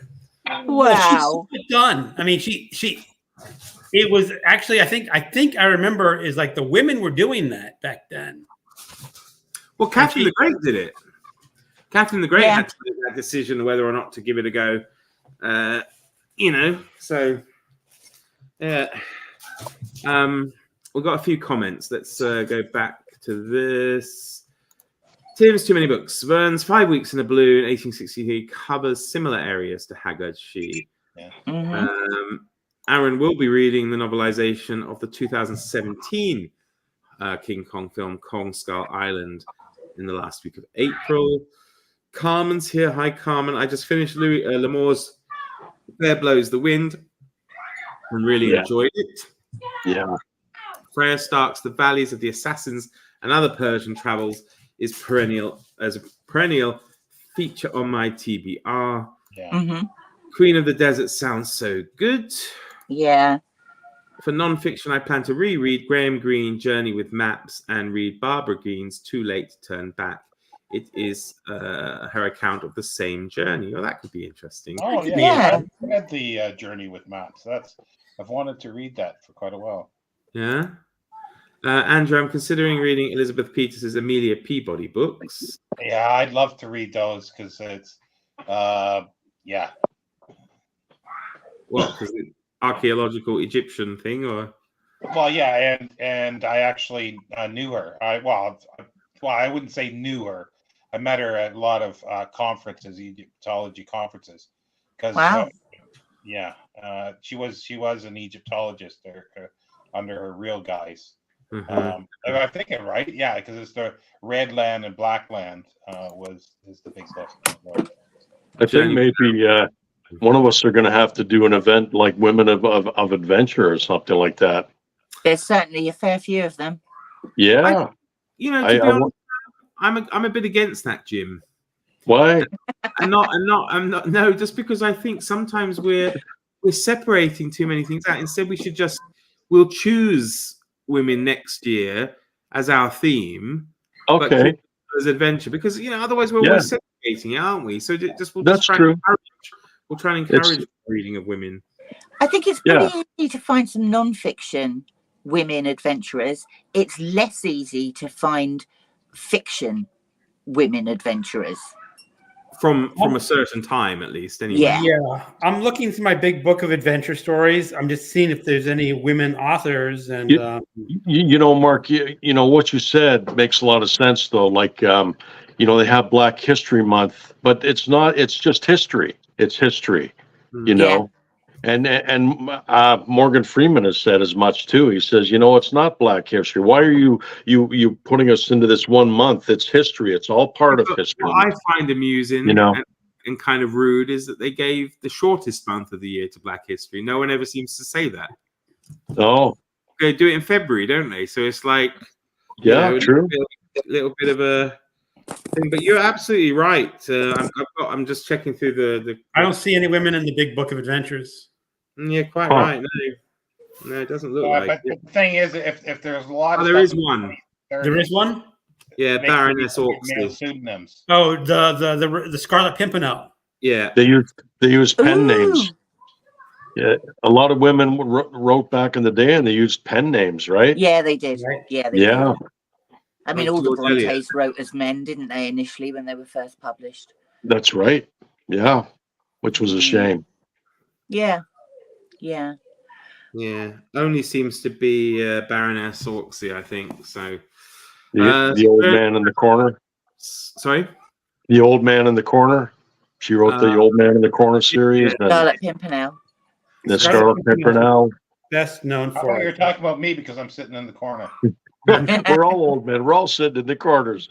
Wow. She's done. I mean, she. It was actually, I think I remember is like the women were doing that back then. well, Catherine the Great did it. Catherine the Great Yeah. had to make that decision whether or not to give it a go. So yeah. We've got a few comments. Let's go back to this. Tim's Too Many Books. Vern's 5 Weeks in a Balloon, 1863, covers similar areas to Haggard She. Mhm. Aaron will be reading the novelization of the 2017 King Kong film, Kong Skull Island, in the last week of April. Carmen's here. Hi, Carmen. I just finished Louis L'Amour's There Blows the Wind and really enjoyed it. Yeah. Freya Stark's The Valleys of the Assassins and Other Persian Travels is perennial feature on my TBR. Yeah. Mhm. Queen of the Desert sounds so good. Yeah. For non-fiction, I plan to reread Graham Greene, Journey with Maps, and read Barbara Greene's Too Late to Turn Back. It is her account of the same journey. Well, that could be interesting. Oh yeah. Yeah. I read the Journey with Maps. I've wanted to read that for quite a while. Yeah. Andrew, I'm considering reading Elizabeth Peters' Amelia Peabody books. Yeah, I'd love to read those because it's yeah. What? Because it's archaeological Egyptian thing, or? Well, yeah, and I actually knew her. I wouldn't say knew her. I met her at a lot of conferences, Egyptology conferences. Because Wow. she was an Egyptologist under her real guise. Mhm. I think it right, yeah, because it's the Red Land and Black Land is the big stuff. I think maybe one of us are going to have to do an event like Women of Adventure or something like that. There's certainly a fair few of them. Yeah. To be honest, I'm a bit against that, Jim. Why? I'm not. No, just because I think sometimes we're separating too many things out. Instead, we'll choose women next year as our theme. but Okay. as adventure, because otherwise we're always segregating it, aren't we? So That's true. We'll try and encourage the reading of women. I think it's pretty easy to find some non-fiction women adventurers, it's less easy to find fiction women adventurers. From a certain time, at least. Anyway. Yeah. Yeah, I'm looking through my big book of adventure stories. I'm just seeing if there's any women authors, and You know, Mark, you know what you said makes a lot of sense, though. Like, you know, they have Black History Month, but it's not. It's just history. It's history. You Yeah. know, and Morgan Freeman has said as much too. He says, you know, it's not Black history. Why are you putting us into this one month? It's history. It's all part of history. What I find amusing, You know, and kind of rude, is that they gave the shortest month of the year to Black history. No one ever seems to say that. oh They do it in February, don't they? So it's like, yeah, true. little bit of a thing. But you're absolutely right. I'm just checking through the. I don't see any women in the big book of adventures. Yeah, quite Huh. right. No, it doesn't look like. But the thing is, if there's a lot of there is stuff in one. There is one. Yeah, They Baroness could be male Orksey. pseudonyms. Oh, the Scarlet Pimpernel. Yeah, They use pen names. Ooh. Yeah, a lot of women wrote back in the day, and they used pen names, right? Yeah, they did. Right. Yeah, they Yeah, did. I mean, Like all the George Eliot. Brontes wrote as men, didn't they, initially when they were first published? that's right. Yeah, which was a shame. Yeah. Yeah. yeah. Only seems to be Baroness Orksey, I think. So, The old man in the corner. sorry. The old man in the corner. She wrote the old man in the corner series. And Scarlet Pimpernel. the Scarlet Pimpernel. Best known I for thought you were it. talking about me because I'm sitting in the corner. We're all old men. We're all sitting in the corners,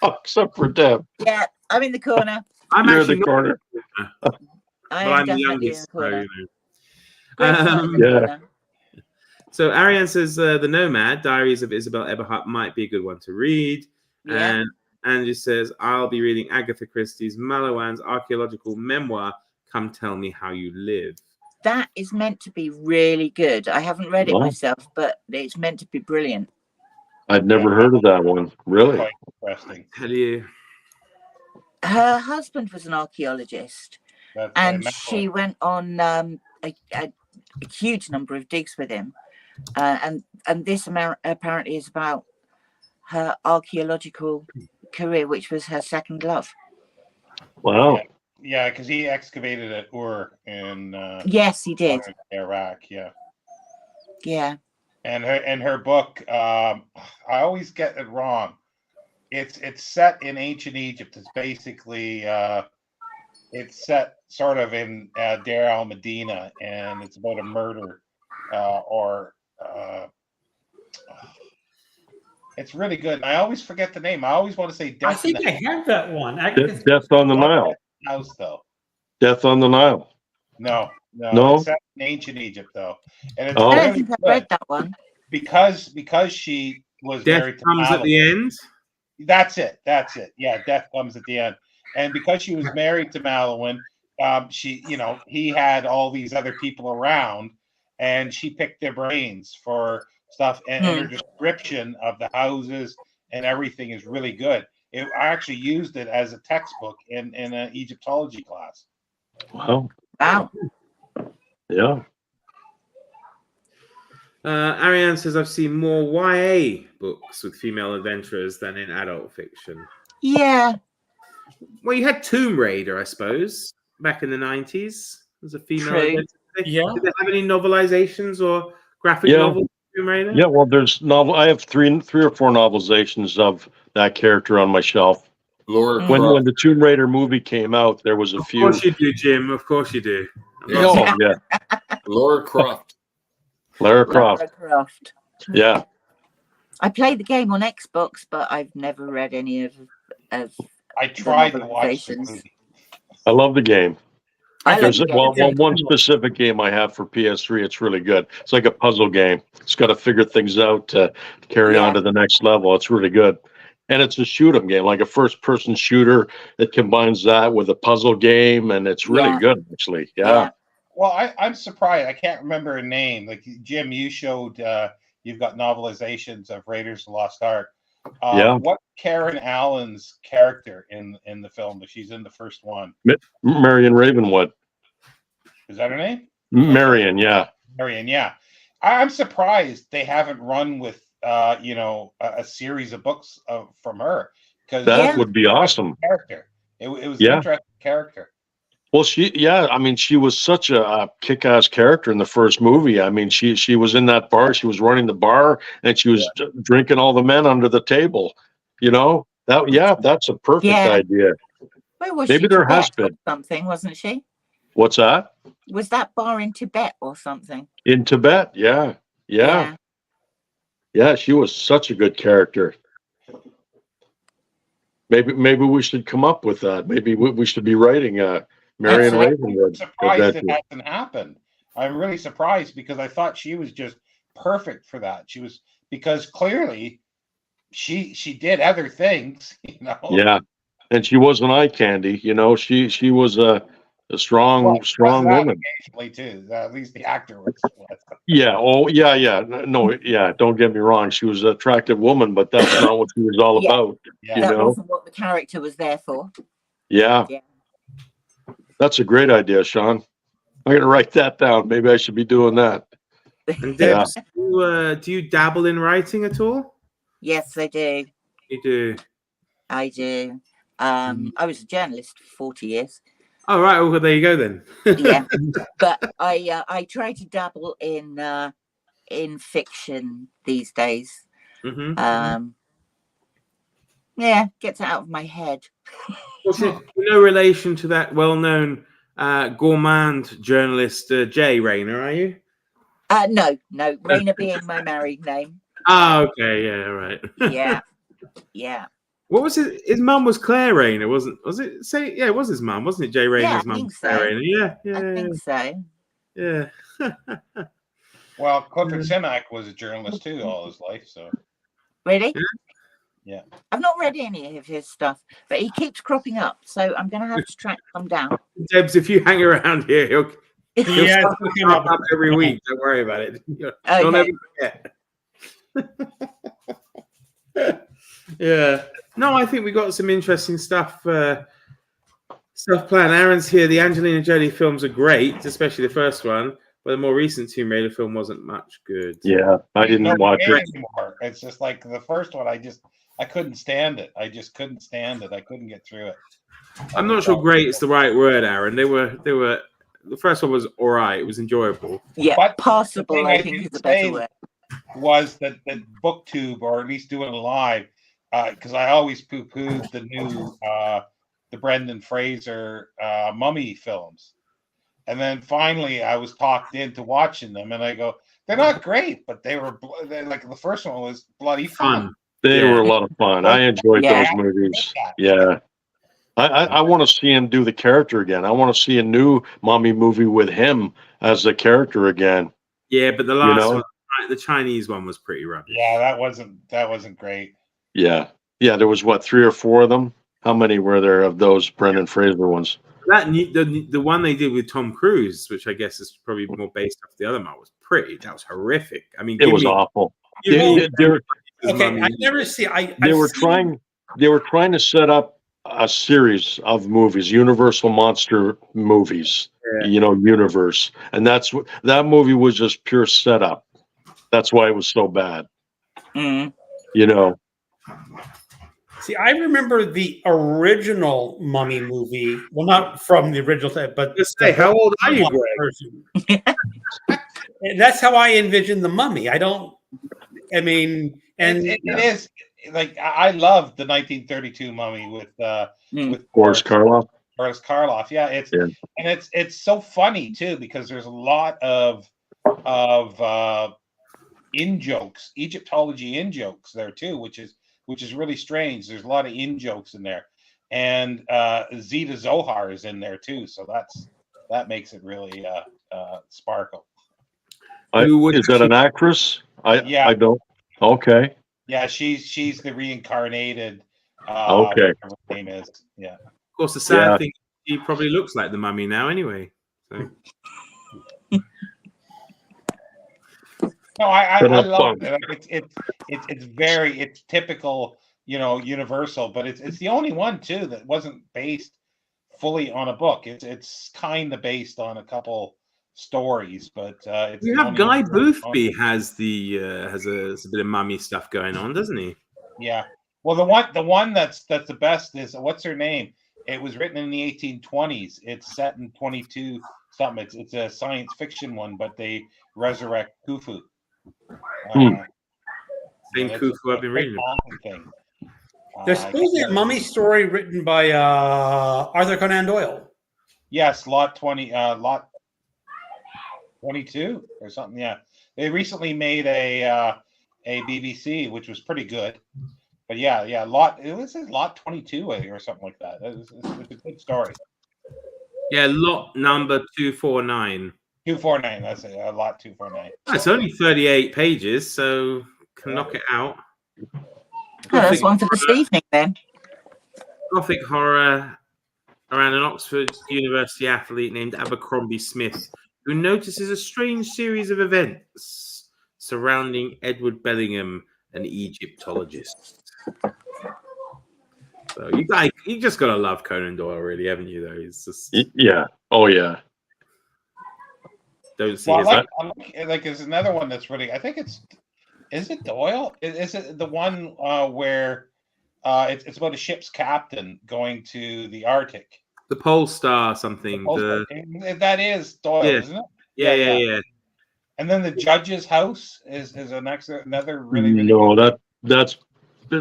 except for Deb. Yeah, I'm in the corner. I'm You're in actually the not, corner. but I I'm am the definitely in the youngest. So, corner. you know. Greg's not in the Yeah. corner. So Ariane says The Nomad, Diaries of Isabel Eberhardt might be a good one to read. Yeah. And Angie says, I'll be reading Agatha Christie's Malowan's archaeological memoir, Come Tell Me How You Live. That is meant to be really good. I haven't read it Wow. myself, but it's meant to be brilliant. I'd never heard of that one. Really? Quite interesting. Tell you. Her husband was an archaeologist, That's and that's she went on a huge number of digs with him. And this apparently is about her archaeological career, which was her second love. Wow. Yeah, because he excavated at Ur in Yes, he did. Iraq. Yeah, Yeah. and her book, I always get it wrong. It's set in ancient Egypt. It's basically it's set sort of in Deir al Medina, and it's about a murder it's really good. And I always forget the name. I always want to say I Death in think the I have that one. Death on the Nile. House, though. Death on the Nile. No. No? It's set in ancient Egypt, though, and it's Oh. I don't really think I've good read that one. because she was Death married to comes at the Madeline. end. That's it. Yeah, death comes at the end. And because she was married to Madeline, he had all these other people around, and she picked their brains for stuff. And her description of the houses and everything is really good. I actually used it as a textbook in an Egyptology class. Wow. Wow. Yeah. Ariane says, I've seen more YA books with female adventurers than in adult fiction. Yeah. Well, you had Tomb Raider, I suppose, back in the 90s. As a female True. adventurer. Yeah. Did they have any novelizations or graphic Yeah. novels of Tomb Raider? Yeah. Well, there's novel. I have three or four novelizations of that character on my shelf. Laura When Croft. the Tomb Raider movie came out, there was a Of few. course you do, Jim. Of course you do. Oh yeah, Laura Croft. Lara Croft. Lara Croft. Yeah. I played the game on Xbox, but I've never read any of I tried to watch the novelizations. movie. I love the game. I love There's the game. one specific game I have for PS3. It's really good. It's like a puzzle game. It's got to figure things out to carry on to the next level. It's really good. And it's a shoot 'em game, like a first-person shooter that combines that with a puzzle game, and it's really good, actually. Yeah. Well, I'm surprised. I can't remember a name. Like Jim, you showed you've got novelizations of Raiders of the Lost Ark. What Karen Allen's character in the film? She's in the first one. Marion Ravenwood. Is that her name? Marion, yeah. Marion, yeah. I'm surprised they haven't run with a series of books from her, because That would be awesome. character. It was an Yeah. interesting character. Well, I mean, she was such a kick-ass character in the first movie. I mean, she was in that bar, she was running the bar, and she was drinking all the men under the table. You know, that's a perfect idea. Where was Maybe she? there Tibet has or been. something, wasn't she? What's that? Was that bar in Tibet or something? In Tibet, yeah. She was such a good character. Maybe we should come up with that. Maybe we should be writing Marion Ravenwood. I'm surprised it hasn't happened. I'm really surprised, because I thought she was just perfect for that. Because clearly she did other things, Yeah, and she wasn't eye candy. You know, she was a strong woman. Occasionally too. At least the actor was. Yeah. Oh, yeah. No, yeah. Don't get me wrong. She was an attractive woman, but that's not what she was all about. Yeah. That wasn't what the character was there for. Yeah. That's a great idea, Sean. I'm going to write that down. Maybe I should be doing that. And Debs, do you dabble in writing at all? Yes, I do. You do. I do. I was a journalist for 40 years. Oh, right. Well, there you go then. Yeah, but I try to dabble in fiction these days. Mm-hmm. Yeah, gets it out of my head. No relation to that well-known gourmand journalist Jay Rayner, are you? No, Rayner being my married name. Oh, okay, yeah, right. Yeah. What was it? His mum was Claire Rayner, wasn't? Was it? It was his mum, wasn't it? Jay Rayner's mum. I think so. Claire Rayner. Yeah, I think so. Yeah. Well, Clifford Simak was a journalist too all his life, so. Really? Yeah. I've not read any of his stuff, but he keeps cropping up, so I'm going to have to track them down. Debs, if you hang around here, he'll come up every week. Don't worry about it. Okay. Never forget. Yeah. No, I think we got some interesting stuff planned. Aaron's here. The Angelina Jolie films are great, especially the first one, but the more recent Tomb Raider film wasn't much good. Yeah, I didn't watch it anymore. It's just like the first one. I couldn't stand it. I just couldn't stand it. I couldn't get through it. I'm not sure great is the right word, Aaron. They were. The first one was all right. It was enjoyable. Yeah, but passable. I think is the better word. Was that BookTube, or at least doing it live? Because I always poo-pooed the new the Brendan Fraser Mummy films, and then finally I was talked into watching them, and I go, they're not great, but they're like the first one was bloody fun. They were a lot of fun. I enjoyed those movies. Yeah. I want to see him do the character again. I want to see a new Mummy movie with him as the character again. Yeah, but the last one, the Chinese one, was pretty rubbish. Yeah, that wasn't great. Yeah. There was 3 or 4 of them. How many were there of those Brendan Fraser ones? The one they did with Tom Cruise, which I guess is probably more based off the other one, was that was horrific. I mean, it was awful. Okay, I never see. They were trying to set up a series of movies, Universal monster movies, universe, and that movie was just pure setup. That's why it was so bad. See, I remember the original Mummy movie. Well, not from the original type, but say, how old are you, Greg? And that's how I envisioned the Mummy. It is like I love the 1932 Mummy with Boris Karloff. Boris Karloff, and it's so funny too, because there's a lot of in jokes, Egyptology in jokes there too, which is really strange. There's a lot of in jokes in there, and Zita Zohar is in there too, so that makes it really sparkle. Is that an actress? I don't. Okay. Yeah, she's the reincarnated. Okay. Whatever her name is. Yeah. Of course, the sad thing, he probably looks like the Mummy now, anyway. So. No, I love it. It's typical, Universal, but it's the only one too that wasn't based fully on a book. It's kind of based on a couple stories, but it's You the have only Guy one- Boothby has a bit of mummy stuff going on, doesn't he? Yeah. Well, the one that's the best is what's her name? It was written in the 1820s. It's set in 22 something. It's a science fiction one, but they resurrect Khufu. Same and it's Khufu I've been a great reading. long thing. There's I supposedly a can't mummy remember. story written by Arthur Conan Doyle. Yes, lot 20, lot 22 or something. Yeah, they recently made a BBC, which was pretty good. But yeah, it was lot 22 or something like that. It's a good story. Yeah, lot number 249. 249. That's it. Lot 249. Oh, it's only 38 pages, so can knock it out. Oh, that's one for this evening then. Gothic horror around an Oxford University athlete named Abercrombie Smith, who notices a strange series of events surrounding Edward Bellingham, an Egyptologist. So you just gotta love Conan Doyle, really, haven't you? Though he's just Yeah. Oh yeah. don't see Well, his. like there's another one that's really. I think is it Doyle? Is it the one where it's about a ship's captain going to the Arctic? The Pole Star something. That is Doyle, Yeah. isn't it? Yeah. And then the judge's house is another really No, good.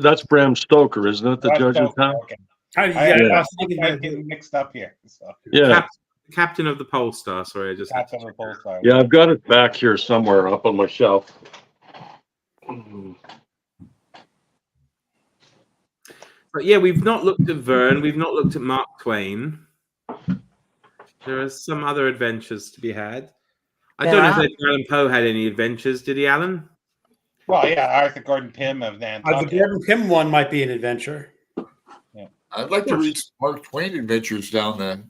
that's Bram Stoker, isn't it? The That's judge's Stoker, house. okay. I I was thinking I'm that- getting mixed up here. So. Yeah. Captain of the Pole Star. Sorry, I just. Captain of the Pole Star. Yeah, I've got it back here somewhere up on my shelf. But yeah, we've not looked at Verne. We've not looked at Mark Twain. There are some other adventures to be had. I don't know if Edgar Allan Poe had any adventures. Did he, Alan? Well, yeah, Arthur Gordon Pym of the Nantucket. Gordon Pym one might be an adventure. I'd like to read some Mark Twain adventures down the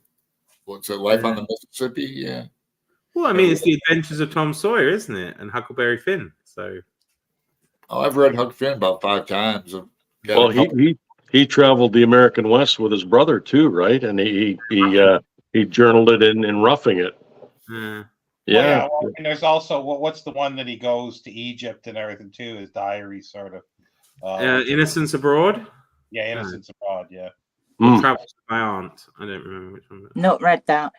what's it, Life on the Mississippi? Yeah. Well, I mean, it's the Adventures of Tom Sawyer, isn't it? And Huckleberry Finn. So. Oh, I've read Huck Finn about 5 times. Well, he traveled the American West with his brother too, right? And he journaled it in Roughing It. Yeah. Well, and there's also what's the one that he goes to Egypt and everything too? His diary, sort of. Innocents Abroad. Yeah, Innocents Abroad. Yeah. Travels with my aunt. I don't remember which one. Not read that.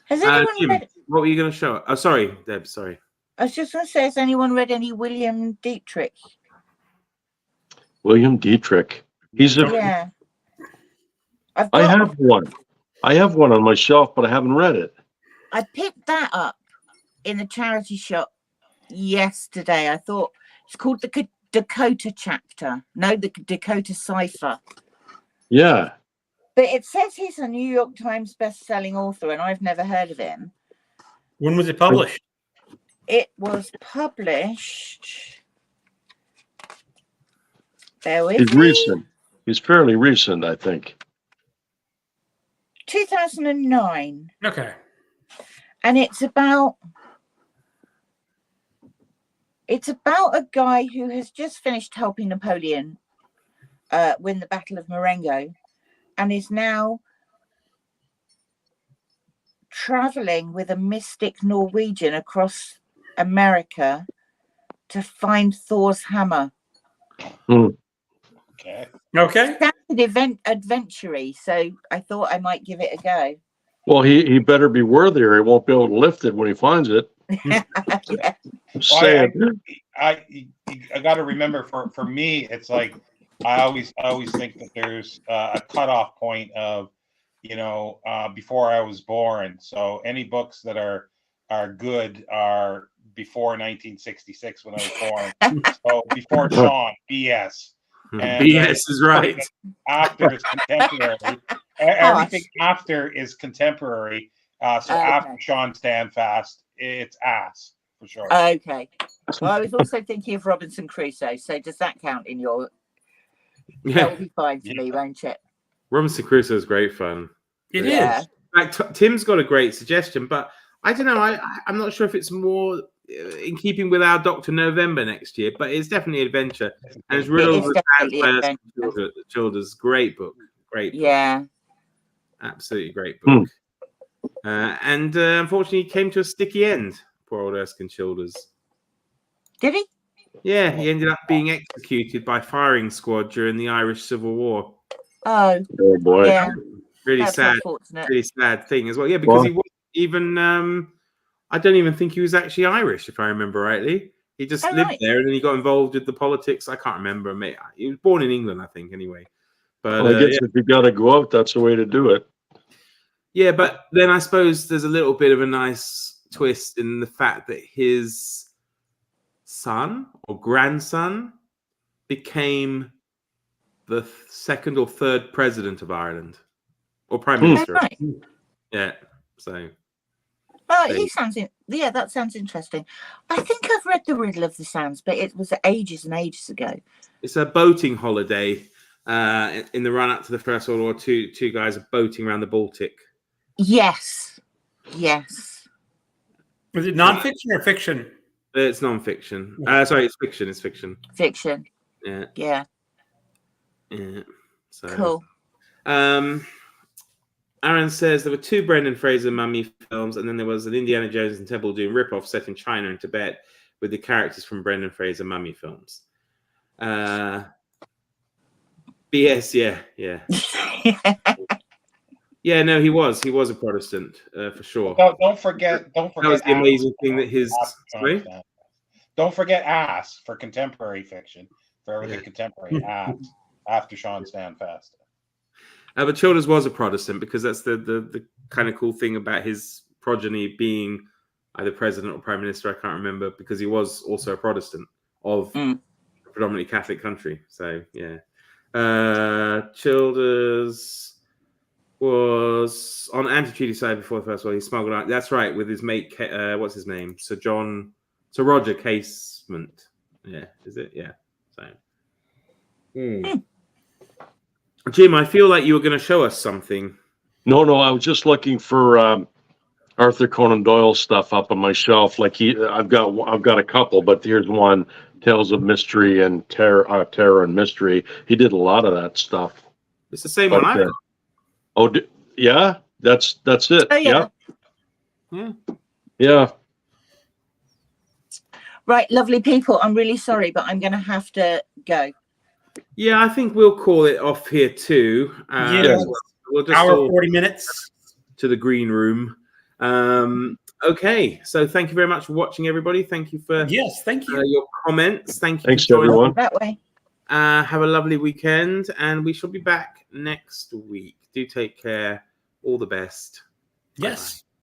Has anyone Jim, read? what were you going to show? Oh, sorry, Deb. Sorry. I was just going to say, has anyone read any William Dietrich? William Dietrich. Yeah. I have one. I have one on my shelf, but I haven't read it. I picked that up in the charity shop yesterday. I thought it's called the Dakota Chapter. No, the Dakota Cipher. Yeah. But it says he's a New York Times best-selling author, and I've never heard of him. When was it published? It was published. Bear with He's me. recent. He's fairly recent, I think. 2009. Okay. And it's about a guy who has just finished helping Napoleon win the Battle of Marengo, and is now traveling with a mystic Norwegian across America to find Thor's hammer. Okay. Sounded adventure-y, so I thought I might give it a go. Well, he better be worthy or he won't be able to lift it when he finds it. Yeah. I got to remember for me, it's like I always think that there's a cutoff point of, before I was born. So any books that are good are before 1966 when I was born. So before Sean, BS. And, BS is right. After is contemporary. Everything after is contemporary. So after Sean Stand Fast, it's ass for sure. Okay. Well, I was also thinking of Robinson Crusoe. So does that count in your? Yeah. That will be fine for me, won't it? Robinson Crusoe is great fun. It Yeah. is. Like, Tim's got a great suggestion, but I don't know. I'm not sure if it's more in keeping with our Dr. November next year, but it's definitely adventure. And it's Riddles is definitely Childers. Great book. Great book. Yeah. Absolutely great book. And unfortunately, he came to a sticky end. Poor old Erskine Childers. Did he? Yeah, he ended up being executed by firing squad during the Irish Civil War. Oh, Oh boy. yeah. Really That's sad, unfortunate. really sad thing as well. Yeah, because Well- he wasn't even. I don't even think he was actually Irish, if I remember rightly. He just Oh, lived right. there, and then he got involved with the politics. I can't remember. Mate, he was born in England, I think, anyway. But Well, I guess yeah. if you got to go out, that's the way to do it. Yeah, but then I suppose there's a little bit of a nice twist in the fact that his son or grandson became the second or third president of Ireland or prime Hmm. minister. Right. Yeah, so Oh, There he you- sounds yeah, that sounds interesting. I think I've read The Riddle of the Sands, but it was ages and ages ago. it's a boating holiday in the run up to the First World War. Two guys are boating around the Baltic. Yes. Yes. Was it nonfiction or fiction? It's non-fiction. Sorry, it's fiction. It's fiction. Fiction. Yeah, Yeah. yeah. So Cool. Aaron says there were 2 Brendan Fraser mummy films, and then there was an Indiana Jones and Temple of Doom ripoff set in China and Tibet with the characters from Brendan Fraser mummy films. BS, yeah. Yeah, no, he was a Protestant for sure. Don't forget. That was the amazing thing that his. Sorry? Don't forget Ass for contemporary fiction. For everything contemporary, Ass after Sean Stanfast. But Childers was a Protestant because that's the kind of cool thing about his progeny being either president or prime minister. I can't remember because he was also a Protestant of a predominantly Catholic country. So yeah, Childers was on anti-treaty side before the First World. He smuggled out. That's right, with his mate. What's his name? Sir Roger Casement. Yeah, is it? Yeah. So. Jim, I feel like you were going to show us something. No, I was just looking for Arthur Conan Doyle stuff up on my shelf. Like I've got a couple, but here's one: Tales of Mystery and Terror and Mystery. He did a lot of that stuff. It's the same one I've got. Oh, yeah, that's it. Oh, yeah. Yeah. Right, lovely people. I'm really sorry, but I'm going to have to go. Yeah, I think we'll call it off here too. Yeah. We'll just Hour 40 minutes to the green room. Okay, so thank you very much for watching, everybody. Thank you for thank you your comments. Thanks for everyone. That way. Have a lovely weekend, and we shall be back next week. Do take care. All the best. Yes. Bye-bye.